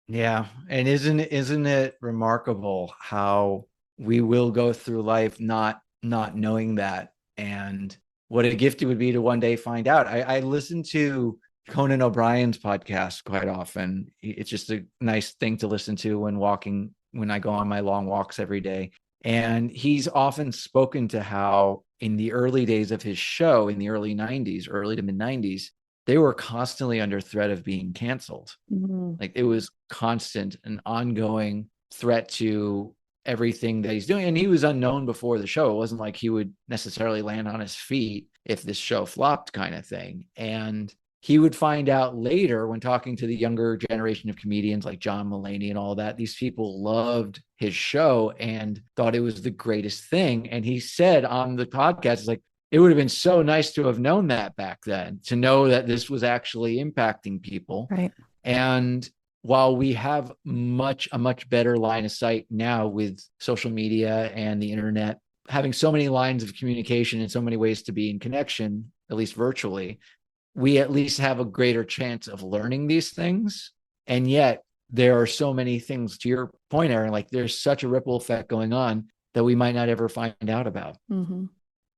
Yeah. And isn't it remarkable how we will go through life not knowing that, and what a gift it would be to one day find out. I listened to Conan O'Brien's podcast quite often. It's just a nice thing to listen to when walking, when I go on my long walks every day. And he's often spoken to how in the early days of his show, in the early 90s, early to mid 90s, they were constantly under threat of being canceled. Mm-hmm. Like it was constant, an ongoing threat to everything that he's doing. And he was unknown before the show. It wasn't like he would necessarily land on his feet if this show flopped, kind of thing. And he would find out later when talking to the younger generation of comedians like John Mulaney and all that, these people loved his show and thought it was the greatest thing. And he said on the podcast, it's like, it would have been so nice to have known that back then, to know that this was actually impacting people. Right. And while we have a much better line of sight now with social media and the internet, having so many lines of communication and so many ways to be in connection, at least virtually, we at least have a greater chance of learning these things. And yet there are so many things, to your point, Aaron, like there's such a ripple effect going on that we might not ever find out about. Mm-hmm.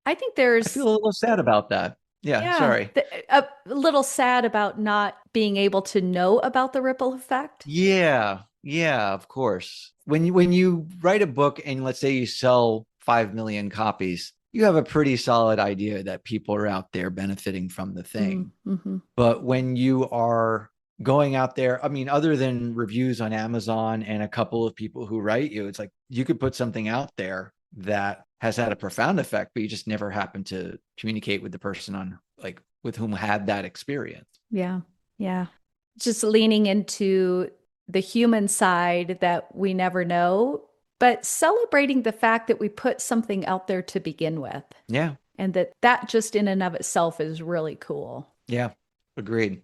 I think I there's, feel a little sad about that. Yeah, yeah, sorry. a little sad about not being able to know about the ripple effect. Yeah, yeah, of course. When you write a book and let's say you sell 5 million copies, you have a pretty solid idea that people are out there benefiting from the thing. Mm-hmm. But when you are going out there, I mean, other than reviews on Amazon and a couple of people who write you, it's like you could put something out there that has had a profound effect, but you just never happen to communicate with the person on like with whom had that experience. Yeah. Yeah. Just leaning into the human side that we never know, but celebrating the fact that we put something out there to begin with. Yeah. And that just in and of itself is really cool. Yeah. Agreed.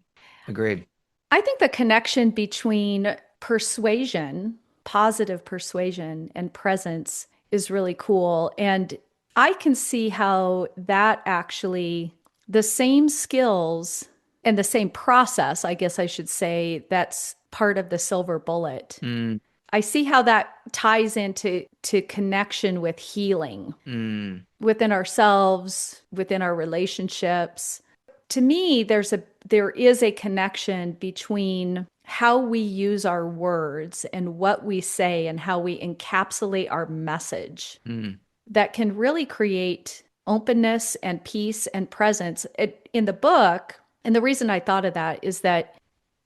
Agreed. I think the connection between persuasion, positive persuasion, and presence is really cool. And I can see how that actually, the same skills and the same process, I guess I should say, that's part of the silver bullet. Mm, I see how that ties into connection with healing mm, within ourselves, within our relationships. To me, there is a connection between how we use our words and what we say and how we encapsulate our message mm, that can really create openness and peace and presence. In the book, and the reason I thought of that is that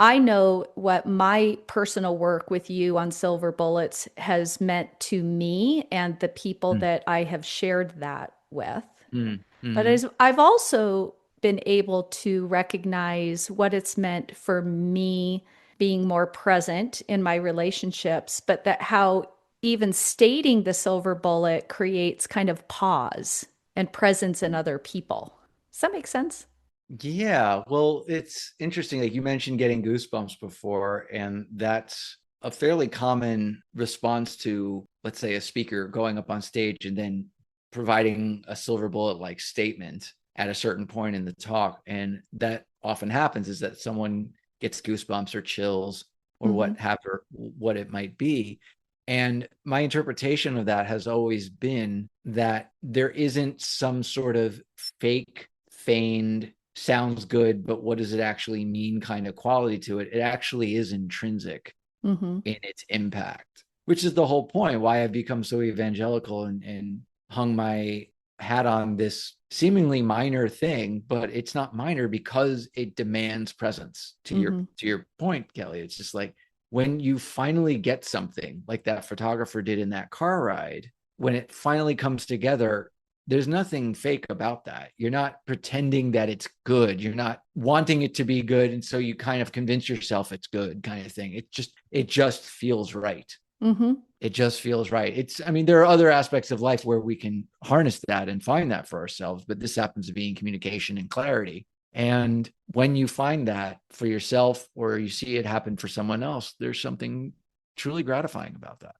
I know what my personal work with you on Silver Bullets has meant to me and the people mm, that I have shared that with. mm, But mm, I've also been able to recognize what it's meant for me being more present in my relationships, but that how even stating the silver bullet creates kind of pause and presence in other people. Does that make sense? yeah. Well, it's interesting. Like you mentioned getting goosebumps before, and that's a fairly common response to, let's say, a speaker going up on stage and then providing a silver bullet like statement at a certain point in the talk. And that often happens is that someone gets goosebumps or chills or Mm-hmm. what it might be. And my interpretation of that has always been that there isn't some sort of fake, feigned, sounds good, but what does it actually mean kind of quality to it? It actually is intrinsic Mm-hmm. in its impact, which is the whole point why I've become so evangelical and hung my hat on this seemingly minor thing, but it's not minor because it demands presence. Mm-hmm. To your point, Kelly, it's just like when you finally get something like that photographer did in that car ride, when it finally comes together, there's nothing fake about that. You're not pretending that it's good. You're not wanting it to be good. And so you kind of convince yourself it's good kind of thing. It just feels right. Mm-hmm. It just feels right. I mean, there are other aspects of life where we can harness that and find that for ourselves, but this happens to be in communication and clarity. And when you find that for yourself or you see it happen for someone else, there's something truly gratifying about that.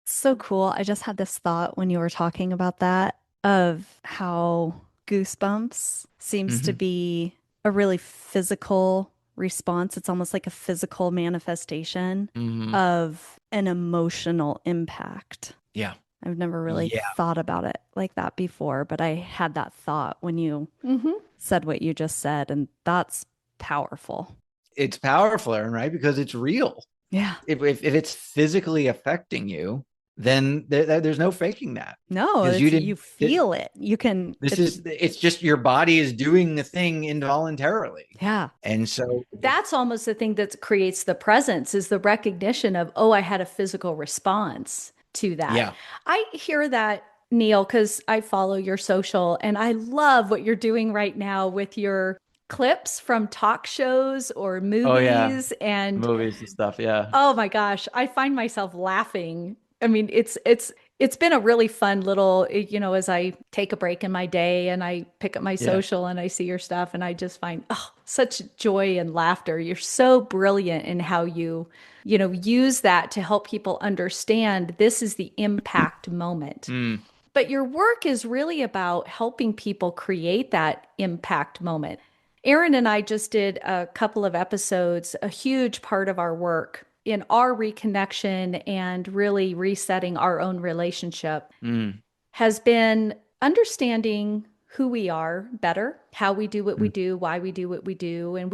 So cool. I just had this thought when you were talking about that of how goosebumps seems to Mm-hmm. be a really physical response. It's almost like a physical manifestation Mm-hmm. of an emotional impact. Yeah. I've never really Yeah. thought about it like that before, but I had that thought when you Mm-hmm. said what you just said, and that's Powerful. It's powerful, Aaron, right? Because it's real. Yeah. If it's physically affecting you, then there's no faking that, No, because you feel it. You can, it's just your body is doing the thing involuntarily. yeah. And so, That's almost the thing that creates the presence is the recognition of, oh, I had a physical response to that. yeah. I hear that, Neil, because I follow your social and I love what you're doing right now with your clips from talk shows or Oh, yeah. movies. And Movies and stuff. Yeah. oh my gosh, I find myself laughing. I mean, it's been a really fun little, as I take a break in my day and I pick up my Yeah. social and I see your stuff and I just find such joy and laughter. You're so brilliant in how you use that to help people understand this is the impact moment. Mm. But your work is really about helping people create that impact moment. Aaron and I just did a couple of episodes, a huge part of our work in our reconnection and really resetting our own relationship Mm. has been understanding who we are better, how we do what we Mm. do, why we do what we do. And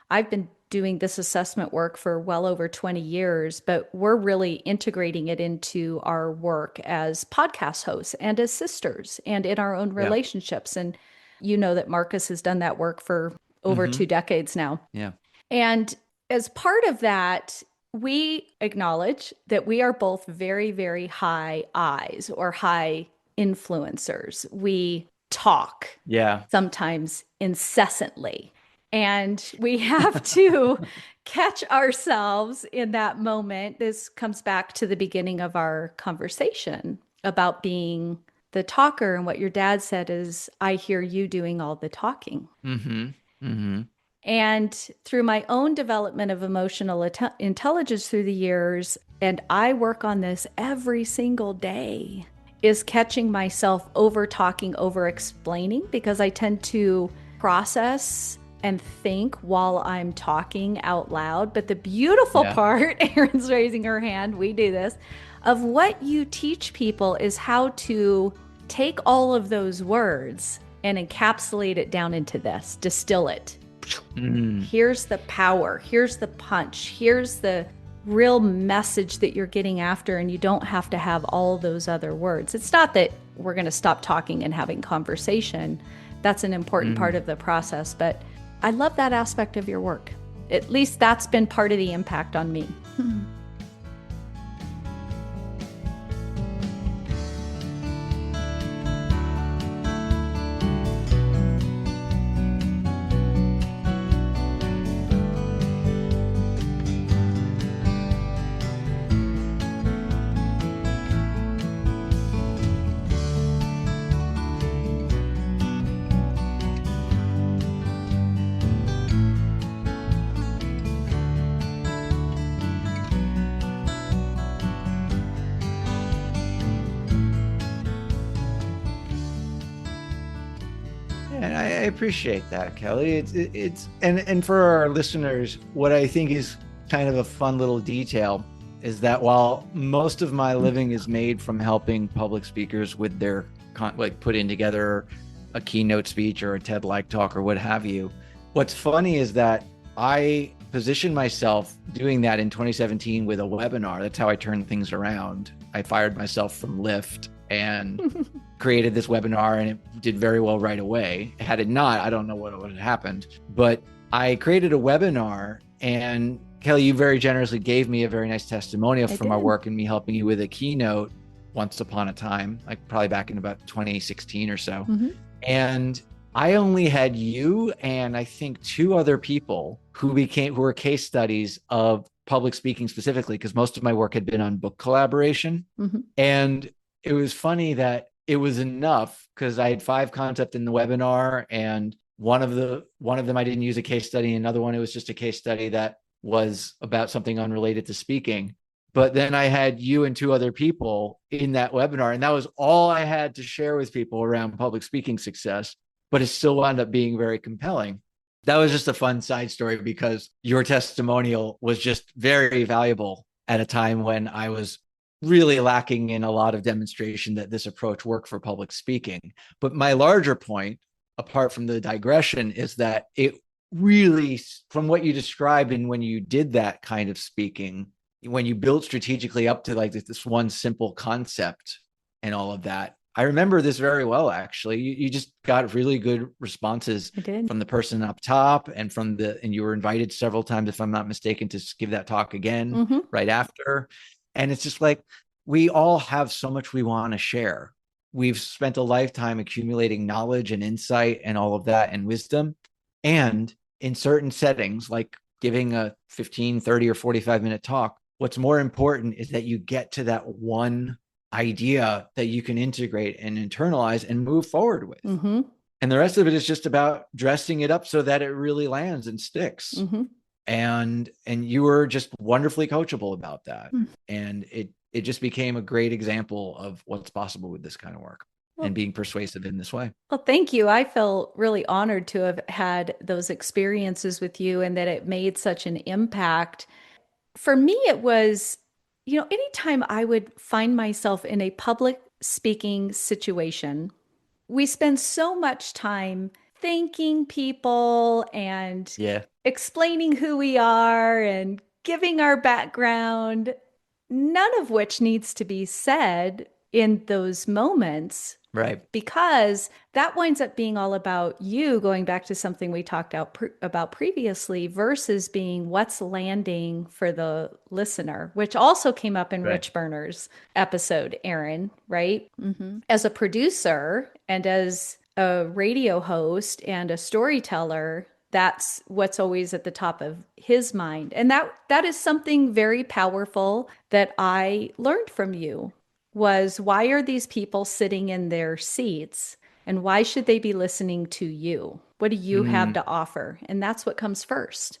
I've been doing this assessment work for well over 20 years, but we're really integrating it into our work as podcast hosts and as sisters and in our own Yeah. relationships. And you know that Marcus has done that work for over Mm-hmm. 2 decades now. Yeah. And as part of that, we acknowledge that we are both very, very high eyes or high influencers. We talk Yeah. sometimes incessantly. And we have to catch ourselves in that moment. This comes back to the beginning of our conversation about being the talker. And what your dad said is, I hear you doing all the talking. Mm-hmm. Mm-hmm. And through my own development of emotional intelligence through the years, and I work on this every single day, is catching myself over talking, over explaining, because I tend to process and think while I'm talking out loud. But the beautiful Yeah. part, Erin's raising her hand, we do this, of what you teach people is how to take all of those words and encapsulate it down into this, distill it. Mm. Here's the power. Here's the punch. Here's the real message that you're getting after, and you don't have to have all those other words. It's not that we're going to stop talking and having conversation. That's an important part of the process, but I love that aspect of your work. At least that's been part of the impact on me. And I appreciate that, Kelly. And for our listeners, what I think is kind of a fun little detail is that while most of my living is made from helping public speakers with their like putting together a keynote speech or a TED-like talk or what have you, what's funny is that I positioned myself doing that in 2017 with a webinar. That's how I turned things around. I fired myself from Lyft and created this webinar, and it did very well right away. Had it not, I don't know what would have happened. But I created a webinar, and Kelly, you very generously gave me a very nice testimonial from our work and me helping you with a keynote once upon a time, like probably back in about 2016 or so. Mm-hmm. And I only had you and I think two other people who were case studies of public speaking specifically, because most of my work had been on book collaboration. Mm-hmm. And it was funny that it was enough because I had 5 concepts in the webinar, and one of them I didn't use a case study. Another one, it was just a case study that was about something unrelated to speaking. But then I had you and 2 other people in that webinar, and that was all I had to share with people around public speaking success, but it still wound up being very compelling. That was just a fun side story because your testimonial was just very valuable at a time when I was really lacking in a lot of demonstration that this approach worked for public speaking. But my larger point, apart from the digression, is that really, from what you described and when you did that kind of speaking, when you built strategically up to like this one simple concept and all of that, I remember this very well, actually. You just got really good responses I did. from the person up top and and you were invited several times, if I'm not mistaken, to give that talk again Mm-hmm. right after. And it's just like, we all have so much we want to share. We've spent a lifetime accumulating knowledge and insight and all of that and wisdom. And in certain settings, like giving a 15, 30, or 45-minute talk, what's more important is that you get to that one idea that you can integrate and internalize and move forward with. Mm-hmm. And the rest of it is just about dressing it up so that it really lands and sticks. Mm-hmm. And you were just wonderfully coachable about that. Mm. And it just became a great example of what's possible with this kind of work Well, and being persuasive in this way. well, thank you. I feel really honored to have had those experiences with you and that it made such an impact. For me, it was, anytime I would find myself in a public speaking situation, we spend so much time thanking people and Yeah. explaining who we are and giving our background, none of which needs to be said in those moments Right. because that winds up being all about you going back to something we talked about previously versus being what's landing for the listener, which also came up in Right. Rich Berner's episode, Aaron, right? Mm-hmm. As a producer and as a radio host and a storyteller, that's what's always at the top of his mind. And that is something very powerful that I learned from you was why are these people sitting in their seats and why should they be listening to you? What do you have Mm, to offer? And that's what comes first.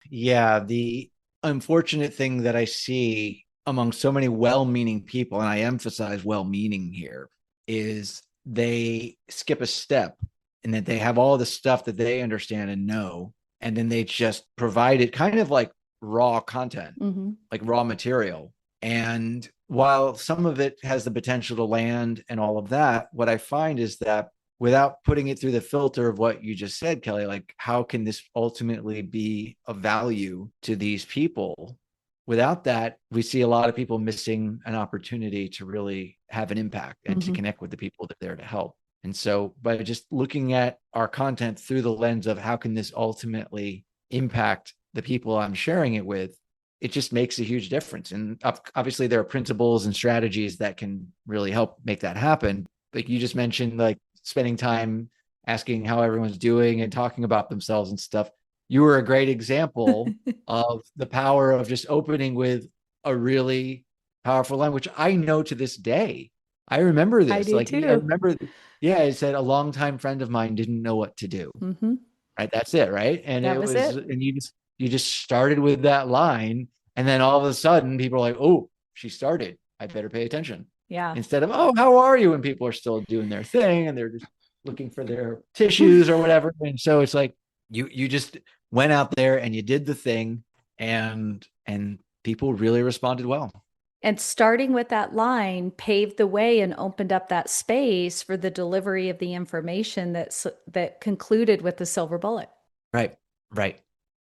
yeah. The unfortunate thing that I see among so many well meaning people, and I emphasize well meaning here, is they skip a step and that they have all the stuff that they understand and know. And then they just provide it kind of like raw content, Mm-hmm. like raw material. And while some of it has the potential to land and all of that, what I find is that without putting it through the filter of what you just said, Kelly, like how can this ultimately be of value to these people? Without that, we see a lot of people missing an opportunity to really have an impact and to Mm-hmm. connect with the people that are there to help. And so by just looking at our content through the lens of how can this ultimately impact the people I'm sharing it with, it just makes a huge difference. And obviously there are principles and strategies that can really help make that happen. Like you just mentioned, like spending time asking how everyone's doing and talking about themselves and stuff. You were a great example of the power of just opening with a really powerful line, which I know to this day. I remember I this. do Like I too. remember, yeah, it said a longtime friend of mine didn't know what to do. Mm-hmm. Right. That's it. Right. And That it was was, it. and you just started with that line. And then all of a sudden people are like, oh, she started. I better pay attention. Yeah. Instead of, oh, how are you? And people are still doing their thing and they're just looking for their tissues or whatever. And so it's like you just went out there and you did the thing and people really responded well. And starting with that line paved the way and opened up that space for the delivery of the information that concluded with the silver bullet. Right. Right.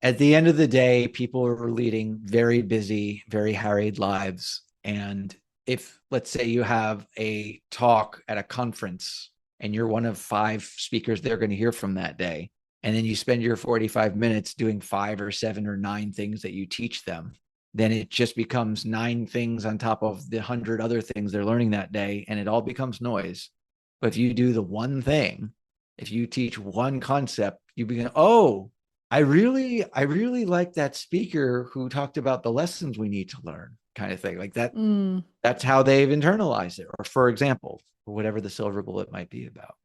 At the end of the day, people are leading very busy, very harried lives. And if, let's say, you have a talk at a conference and you're one of 5 speakers they're going to hear from that day, and then you spend your 45 minutes doing 5 or 7 or 9 things that you teach them, then it just becomes 9 things on top of the 100 other things they're learning that day. And it all becomes noise. But if you do the one thing, if you teach one concept, you begin, oh, I really like that speaker who talked about the lessons we need to learn, kind of thing. Like that, Mm. that's how they've internalized it. Or for example, or whatever the silver bullet might be about.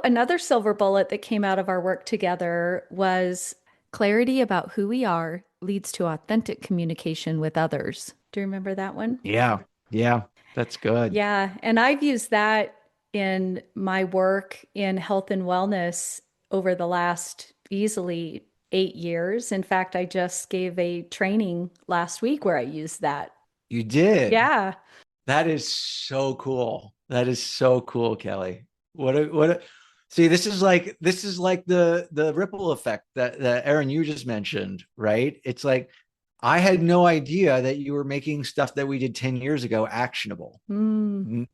Another silver bullet that came out of our work together was clarity about who we are leads to authentic communication with others. Do you remember that one? Yeah. Yeah. That's good. Yeah. And I've used that in my work in health and wellness over the last easily 8 years. In fact, I just gave a training last week where I used that. You did. Yeah. That is so cool. That is so cool, Kelly. What a See, this is like the ripple effect that Aaron you just mentioned, right? It's like I had no idea that you were making stuff that we did 10 years ago actionable,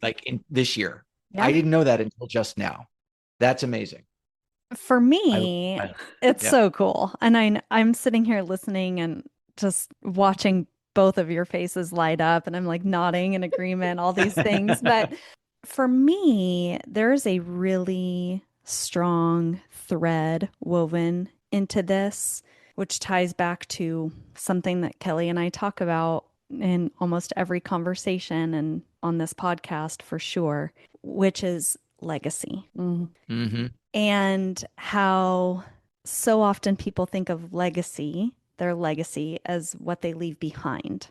like in this year. I Yeah. didn't know that until just now. That's amazing. For I, me, I it's yeah. so cool. And I'm sitting here listening and just watching both of your faces light up and I'm like nodding in agreement, all these things. But for me, there's a really strong thread woven into this, which ties back to something that Kelly and I talk about in almost every conversation and on this podcast for sure, which is legacy. Mm-hmm. And how so often people think of legacy, their legacy, as what they leave behind,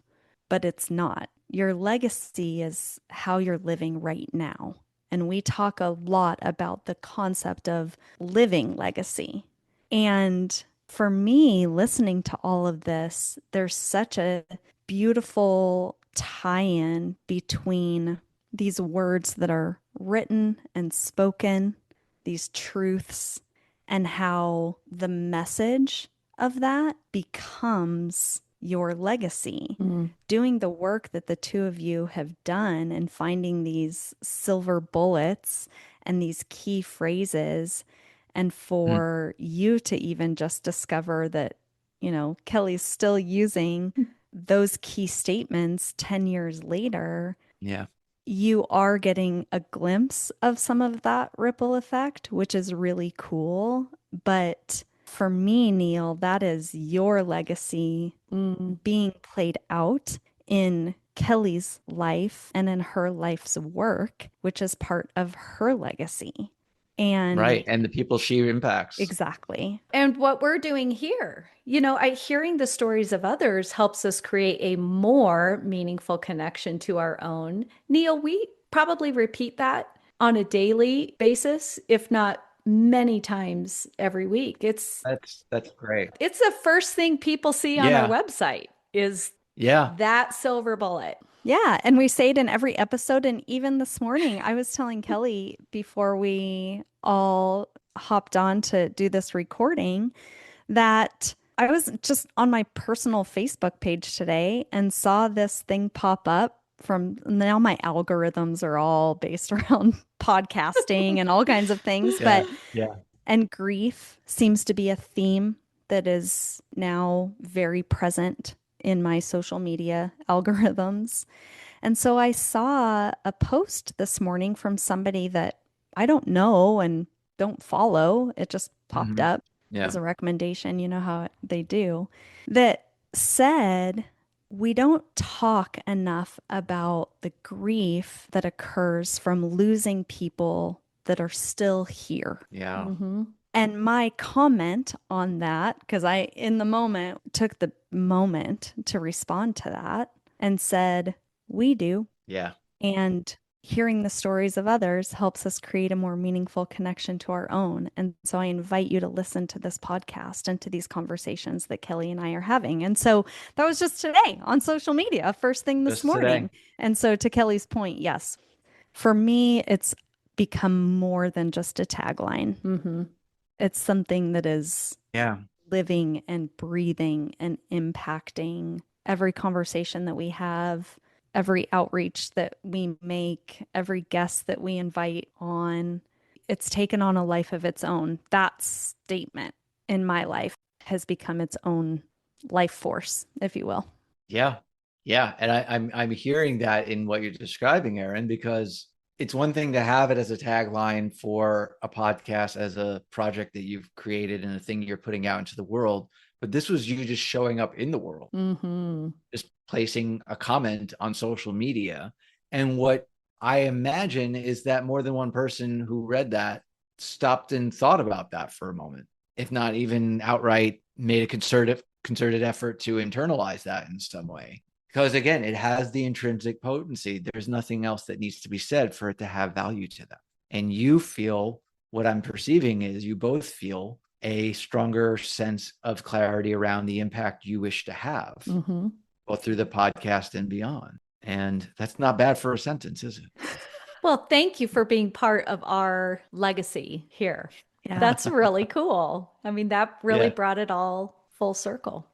but it's not. Your legacy is how you're living right now. And we talk a lot about the concept of living legacy. And for me, listening to all of this, there's such a beautiful tie in between these words that are written and spoken, these truths, and how the message of that becomes your legacy. Doing the work that the two of you have done and finding these silver bullets and these key phrases, and for you to even just discover that, Kelly's still using those key statements 10 years later, Yeah. you are getting a glimpse of some of that ripple effect, which is really cool. But for me, Neil, that is your legacy being played out in Kelly's life and in her life's work, which is part of her legacy. And Right. And the people she impacts. exactly. And what we're doing here, hearing the stories of others helps us create a more meaningful connection to our own. Neil, we probably repeat that on a daily basis, if not many times every week. That's great. It's the first thing people see on our Yeah. website is Yeah. that silver bullet. Yeah, and we say it in every episode. And even this morning, I was telling Kelly before we all hopped on to do this recording that I was just on my personal Facebook page today and saw this thing pop up from now my algorithms are all based around podcasting and all kinds of things, Yeah. but Yeah. and grief seems to be a theme that is now very present in my social media algorithms. And so I saw a post this morning from somebody that I don't know and don't follow. It just popped Hmm. up as Yeah. a recommendation. You know how they do, that said, we don't talk enough about the grief that occurs from losing people that are still here. Yeah. Mm-hmm. And my comment on that, because I, in the moment, took the moment to respond to that and said, we do. Yeah. And hearing the stories of others helps us create a more meaningful connection to our own. And so I invite you to listen to this podcast and to these conversations that Kelly and I are having. And so that was just today on social media, first thing this Just today. morning. And so to Kelly's point, yes, for me, it's become more than just a tagline. Mm-hmm. It's something that is Yeah. living and breathing and impacting every conversation that we have, every outreach that we make, every guest that we invite on. It's taken on a life of its own. That statement in my life has become its own life force, if you will. Yeah. Yeah. And I'm hearing that in what you're describing, Aaron, because it's one thing to have it as a tagline for a podcast, as a project that you've created and a thing you're putting out into the world. But this was you just showing up in the world, Mm-hmm. just placing a comment on social media. And what I imagine is that more than one person who read that stopped and thought about that for a moment, if not even outright made a concerted effort to internalize that in some way. Because again, it has the intrinsic potency. There's nothing else that needs to be said for it to have value to them. And you feel, what I'm perceiving is you both feel a stronger sense of clarity around the impact you wish to have, Mm-hmm. both through the podcast and beyond. And that's not bad for a sentence, is it? Well, thank you for being part of our legacy here. Yeah. That's really cool. I mean, that really Yeah. brought it all full circle.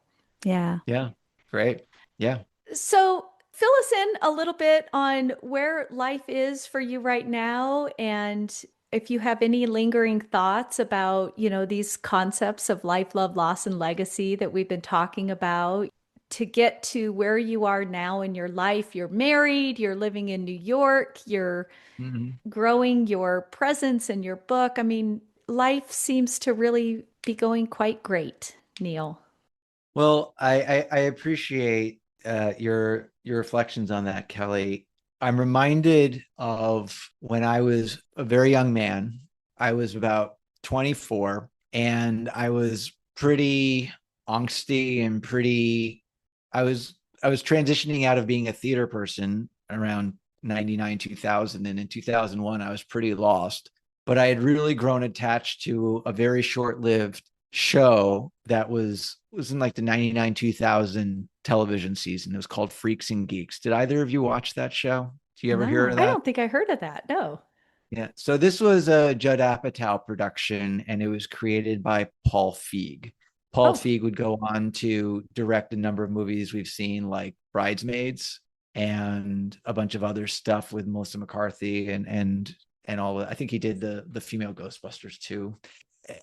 Yeah. Yeah. Great. Yeah. So, fill us in a little bit on where life is for you right now, and if you have any lingering thoughts about, these concepts of life, love, loss, and legacy that we've been talking about to get to where you are now in your life. You're married, you're living in New York, you're Mhm. growing your presence in your book. I mean, life seems to really be going quite great, Neil. Well, I appreciate your reflections on that, Kelly. I'm reminded of when I was a very young man. I was about 24, and I was pretty angsty and pretty. I was I was transitioning out of being a theater person around 99, 2000, and in 2001 I was pretty lost. But I had really grown attached to a very short-lived show that was in like the 99 2000 television season. It was called Freaks and Geeks. Did either of you watch that show? Do you ever hear No, of I that? don't think I heard of that. No. Yeah. So this was a Judd Apatow production, and it was created by Paul Feig. Paul Oh, Feig would go on to direct a number of movies we've seen, like Bridesmaids and a bunch of other stuff with Melissa McCarthy and all. I think he did the female Ghostbusters too.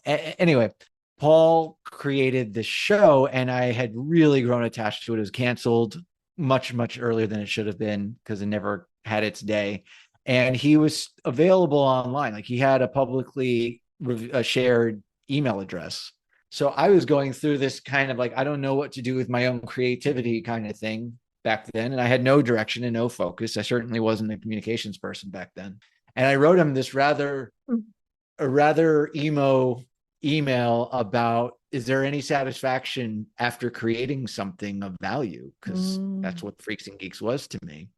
Anyway, Paul created the show, and I had really grown attached to it. It was canceled much earlier than it should have been because it never had its day. And he was available online, like he had a publicly shared email address. So I was going through this kind of like, I don't know what to do with my own creativity kind of thing back then, and I had no direction and no focus. I certainly wasn't a communications person back then, and I wrote him this rather emo email about, is there any satisfaction after creating something of value? Because mm, that's what Freaks and Geeks was to me.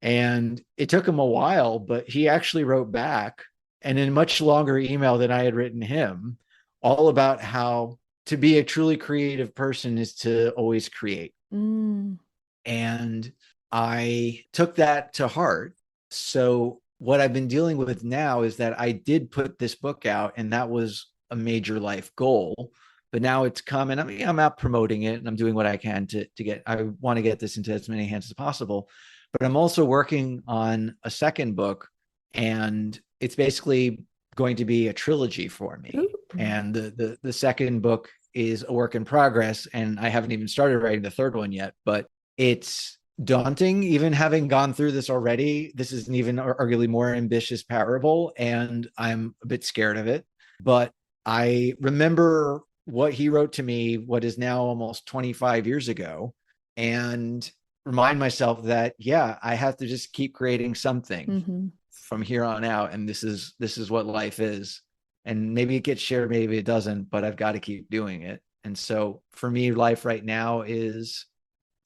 And it took him a while, but he actually wrote back, and in a much longer email than I had written him, all about how to be a truly creative person is to always create. mm, And I took that to heart. So what I've been dealing with now is that I did put this book out, and that was a major life goal. But now it's come, and I'm out promoting it, and I'm doing what I can to get. I want to get this into as many hands as possible. But I'm also working on a second book, and it's basically going to be a trilogy for me. ooh, And the second book is a work in progress, and I haven't even started writing the third one yet. But it's daunting, even having gone through this already. This is an even arguably more ambitious parable, and I'm a bit scared of it. But I remember what he wrote to me, what is now almost 25 years ago, and remind myself that, yeah, I have to just keep creating something mm-hmm. from here on out. And this is what life is. And maybe it gets shared, maybe it doesn't, but I've got to keep doing it. And so for me, life right now is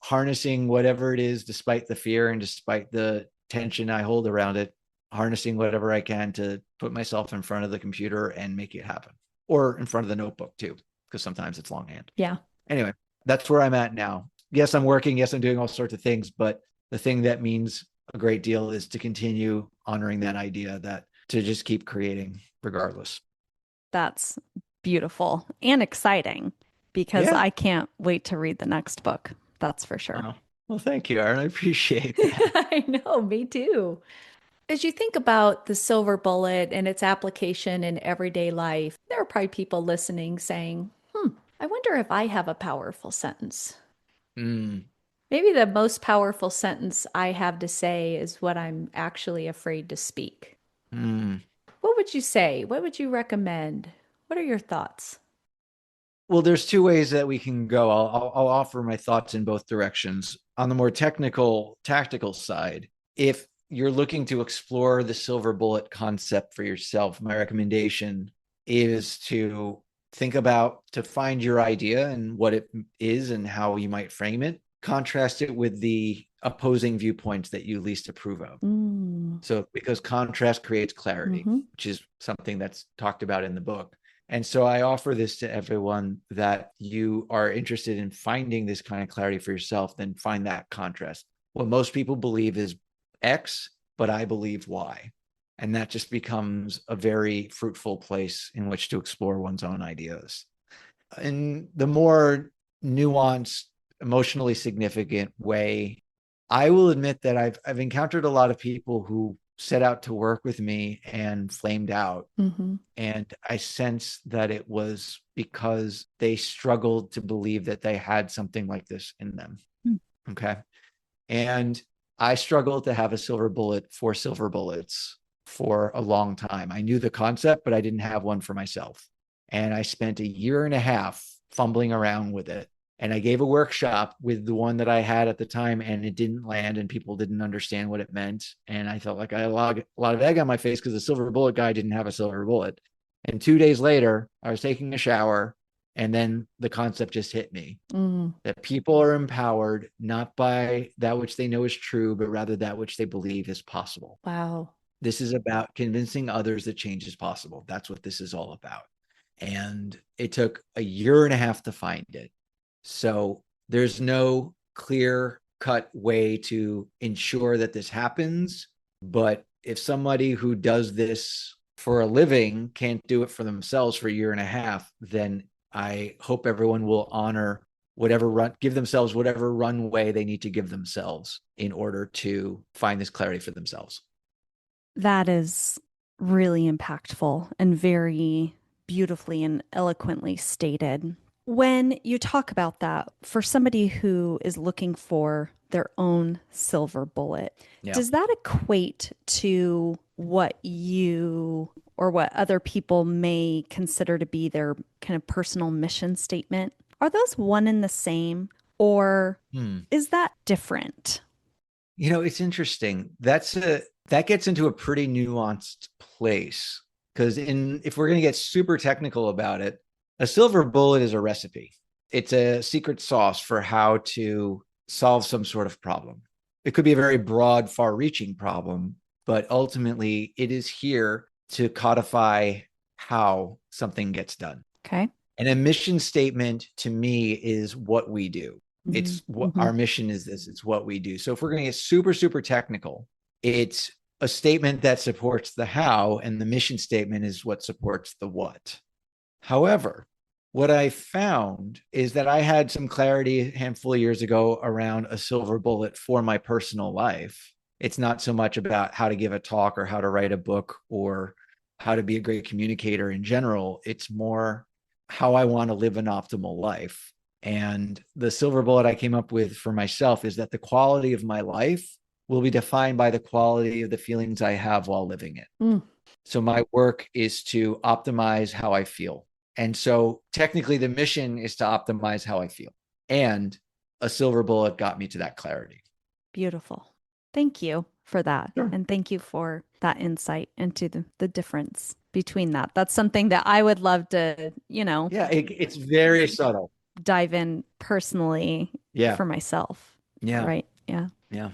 harnessing whatever it is, despite the fear and despite the tension I hold around it, harnessing whatever I can to put myself in front of the computer and make it happen, or in front of the notebook too, because sometimes it's longhand. Yeah, Anyway, that's where I'm at now. Yes, I'm working. Yes, I'm doing all sorts of things, but the thing that means a great deal is to continue honoring that idea, that to just keep creating regardless. That's beautiful and exciting because Yeah. I can't wait to read the next book. That's for sure. Oh, well, thank you, Aaron. I appreciate that. I know, me too. As you think about the silver bullet and its application in everyday life, there are probably people listening saying, I wonder if I have a powerful sentence. Mm, Maybe the most powerful sentence I have to say is what I'm actually afraid to speak. mm. What would you say? What would you recommend? What are your thoughts? Well, there's two ways that we can go. I'll offer my thoughts in both directions. On the more technical, tactical side, if you're looking to explore the silver bullet concept for yourself, my recommendation is to think about, to find your idea and what it is and how you might frame it. Contrast it with the opposing viewpoints that you least approve of. Mm, So, because contrast creates clarity, hmm which is something that's talked about in the book. And so I offer this to everyone, that you are interested in finding this kind of clarity for yourself, then find that contrast. What most people believe is X, but I believe Y. And that just becomes a very fruitful place in which to explore one's own ideas. In the more nuanced, emotionally significant way, I will admit that I've encountered a lot of people who set out to work with me and flamed out. Mm-hmm. And I sense that it was because they struggled to believe that they had something like this in them. Okay. And I struggled to have a silver bullet for silver bullets for a long time. I knew the concept, but I didn't have one for myself. And I spent a year and a half fumbling around with it. And I gave a workshop with the one that I had at the time, and it didn't land, and people didn't understand what it meant. And I felt like I had a lot of egg on my face because the silver bullet guy didn't have a silver bullet. And 2 days later, I was taking a shower, and then the concept just hit me that people are empowered not by that which they know is true, but rather that which they believe is possible. Wow. This is about convincing others that change is possible. That's what this is all about. And it took a year and a half to find it. So there's no clear cut way to ensure that this happens. But if somebody who does this for a living can't do it for themselves for a year and a half, then I hope everyone will honor give themselves whatever runway they need to give themselves in order to find this clarity for themselves. That is really impactful and very beautifully and eloquently stated. When you talk about that, for somebody who is looking for their own silver bullet, does that equate to what you or what other people may consider to be their kind of personal mission statement? Are those one and the same, or is that different? It's interesting. That gets into a pretty nuanced place because if we're going to get super technical about it, a silver bullet is a recipe. It's a secret sauce for how to solve some sort of problem. It could be a very broad, far-reaching problem, but ultimately it is here to codify how something gets done. Okay. And a mission statement to me is what we do. It's what our mission is. It's what we do. So if we're going to get super, super technical, it's a statement that supports the how, and the mission statement is what supports the what. However, what I found is that I had some clarity a handful of years ago around a silver bullet for my personal life. It's not so much about how to give a talk or how to write a book or how to be a great communicator in general. It's more how I want to live an optimal life. And the silver bullet I came up with for myself is that the quality of my life will be defined by the quality of the feelings I have while living it. So my work is to optimize how I feel. And so technically the mission is to optimize how I feel. And a silver bullet got me to that clarity. Beautiful. Thank you for that. Sure. And thank you for that insight into the difference between that. That's something that I would love to, Yeah, it's very subtle. Dive in personally for myself. Yeah. Right. Yeah. Yeah.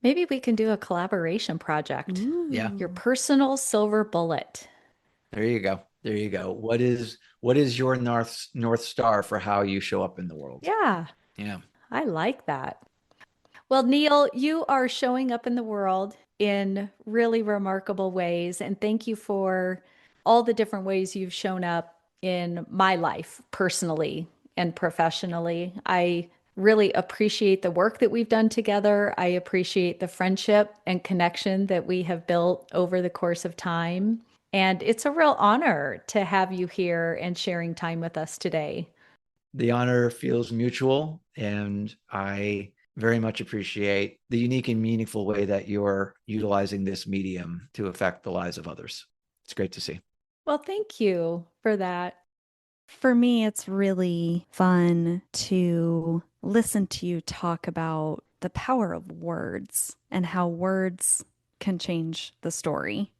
Maybe we can do a collaboration project. Ooh. Yeah. Your personal silver bullet. There you go. There you go. What is your north star for how you show up in the world? Yeah. Yeah. I like that. Well, Neil, you are showing up in the world in really remarkable ways. And thank you for all the different ways you've shown up in my life personally and professionally. I really appreciate the work that we've done together. I appreciate the friendship and connection that we have built over the course of time. And it's a real honor to have you here and sharing time with us today. The honor feels mutual, and I very much appreciate the unique and meaningful way that you're utilizing this medium to affect the lives of others. It's great to see. Well, thank you for that. For me, it's really fun to listen to you talk about the power of words and how words can change the story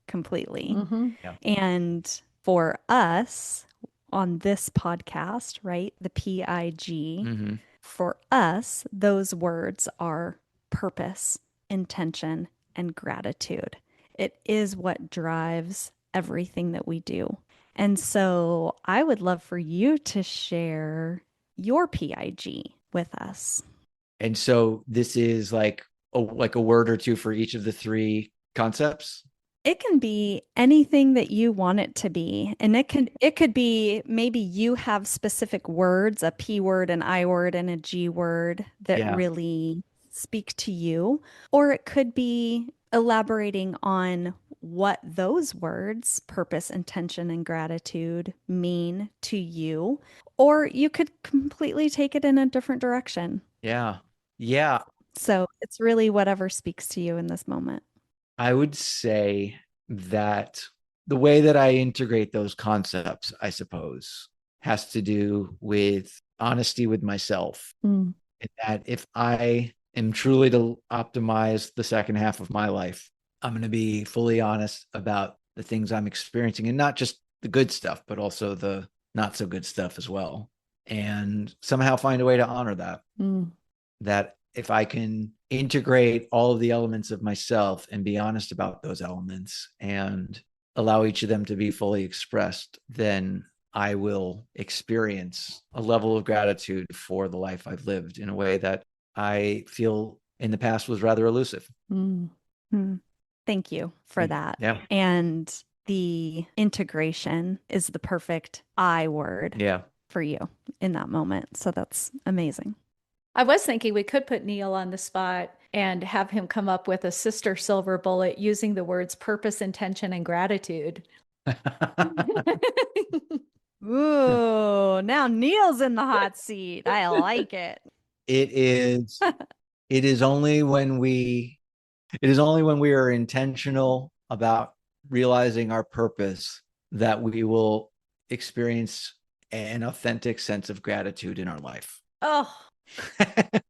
completely. Yeah. And for us on this podcast, right, the PIG, for us, those words are purpose, intention, and gratitude. It is what drives everything that we do. And so I would love for you to share your PIG with us. And so this is like a word or two for each of the three concepts? It can be anything that you want it to be. And it could be maybe you have specific words, a P word, an I word, and a G word that Yeah. really speak to you. Or it could be elaborating on what those words, purpose, intention, and gratitude, mean to you. Or you could completely take it in a different direction. Yeah. Yeah. So it's really whatever speaks to you in this moment. I would say that the way that I integrate those concepts, I suppose, has to do with honesty with myself. Mm. And that if I am truly to optimize the second half of my life, I'm going to be fully honest about the things I'm experiencing, and not just the good stuff, but also the not so good stuff as well. And somehow find a way to honor that. Mm. That if I can integrate all of the elements of myself and be honest about those elements and allow each of them to be fully expressed, then I will experience a level of gratitude for the life I've lived in a way that I feel in the past was rather elusive. Mm. Mm. Thank you for that. Yeah. And the integration is the perfect I word Yeah. for you in that moment. So that's amazing. I was thinking we could put Neil on the spot and have him come up with a sister silver bullet using the words purpose, intention, and gratitude. Ooh, now Neil's in the hot seat. I like it. It is it is only when we are intentional about realizing our purpose that we will experience an authentic sense of gratitude in our life. Oh,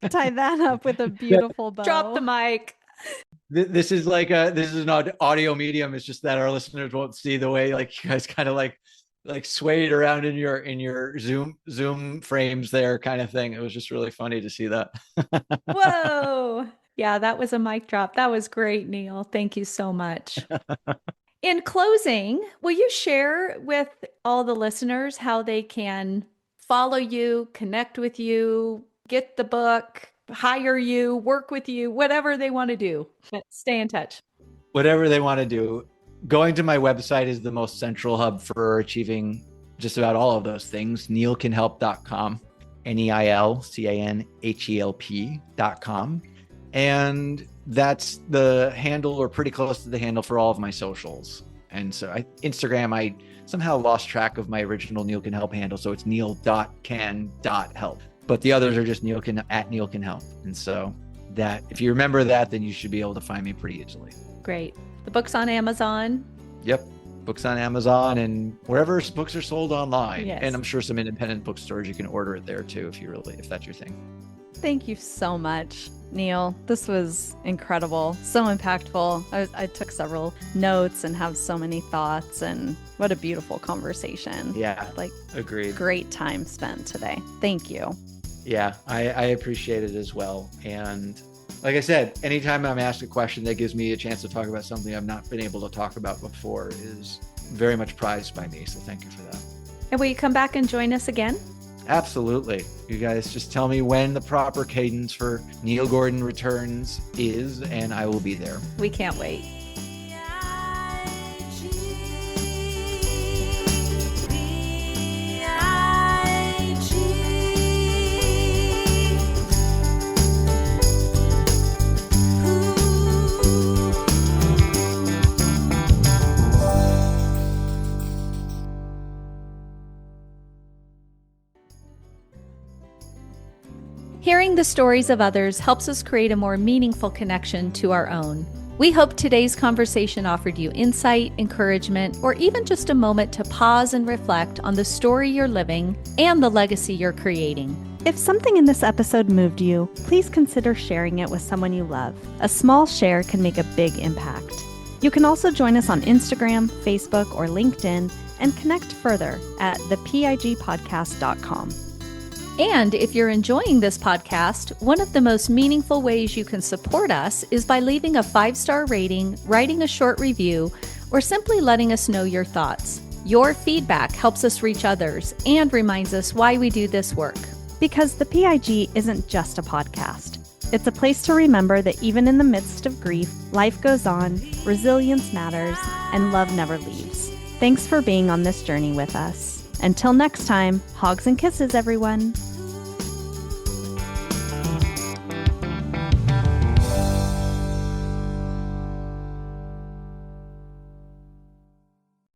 tie that up with a beautiful bow. Drop the mic. This is an audio medium. It's just that our listeners won't see the way like you guys kind of like swayed around in your Zoom frames there, kind of thing. It was just really funny to see that. Whoa. Yeah, that was a mic drop. That was great, Neil. Thank you so much. In closing, will you share with all the listeners how they can follow you, connect with you, get the book, hire you, work with you, whatever they want to do? But stay in touch. Whatever they want to do. Going to my website is the most central hub for achieving just about all of those things. neilcanhelp.com, neilcanhelp.com. And that's the handle, or pretty close to the handle, for all of my socials. And so Instagram, I somehow lost track of my original Neil Can Help handle. So it's neil.can.help. But the others are just Neil Can Help. And so that if you remember that, then you should be able to find me pretty easily. Great. The book's on Amazon. Yep. Books on Amazon and wherever books are sold online. Yes. And I'm sure some independent bookstores, you can order it there too, if that's your thing. Thank you so much, Neil. This was incredible. So impactful. I took several notes and have so many thoughts, and what a beautiful conversation. Yeah. Agreed. Great time spent today. Thank you. Yeah, I appreciate it as well. And like I said, anytime I'm asked a question that gives me a chance to talk about something I've not been able to talk about before is very much prized by me. So thank you for that. And will you come back and join us again? Absolutely. You guys just tell me when the proper cadence for Neil Gordon Returns is, and I will be there. We can't wait. Hearing the stories of others helps us create a more meaningful connection to our own. We hope today's conversation offered you insight, encouragement, or even just a moment to pause and reflect on the story you're living and the legacy you're creating. If something in this episode moved you, please consider sharing it with someone you love. A small share can make a big impact. You can also join us on Instagram, Facebook, or LinkedIn and connect further at thepigpodcast.com. And if you're enjoying this podcast, one of the most meaningful ways you can support us is by leaving a 5-star rating, writing a short review, or simply letting us know your thoughts. Your feedback helps us reach others and reminds us why we do this work. Because the PIG isn't just a podcast. It's a place to remember that even in the midst of grief, life goes on, resilience matters, and love never leaves. Thanks for being on this journey with us. Until next time, hogs and kisses, everyone.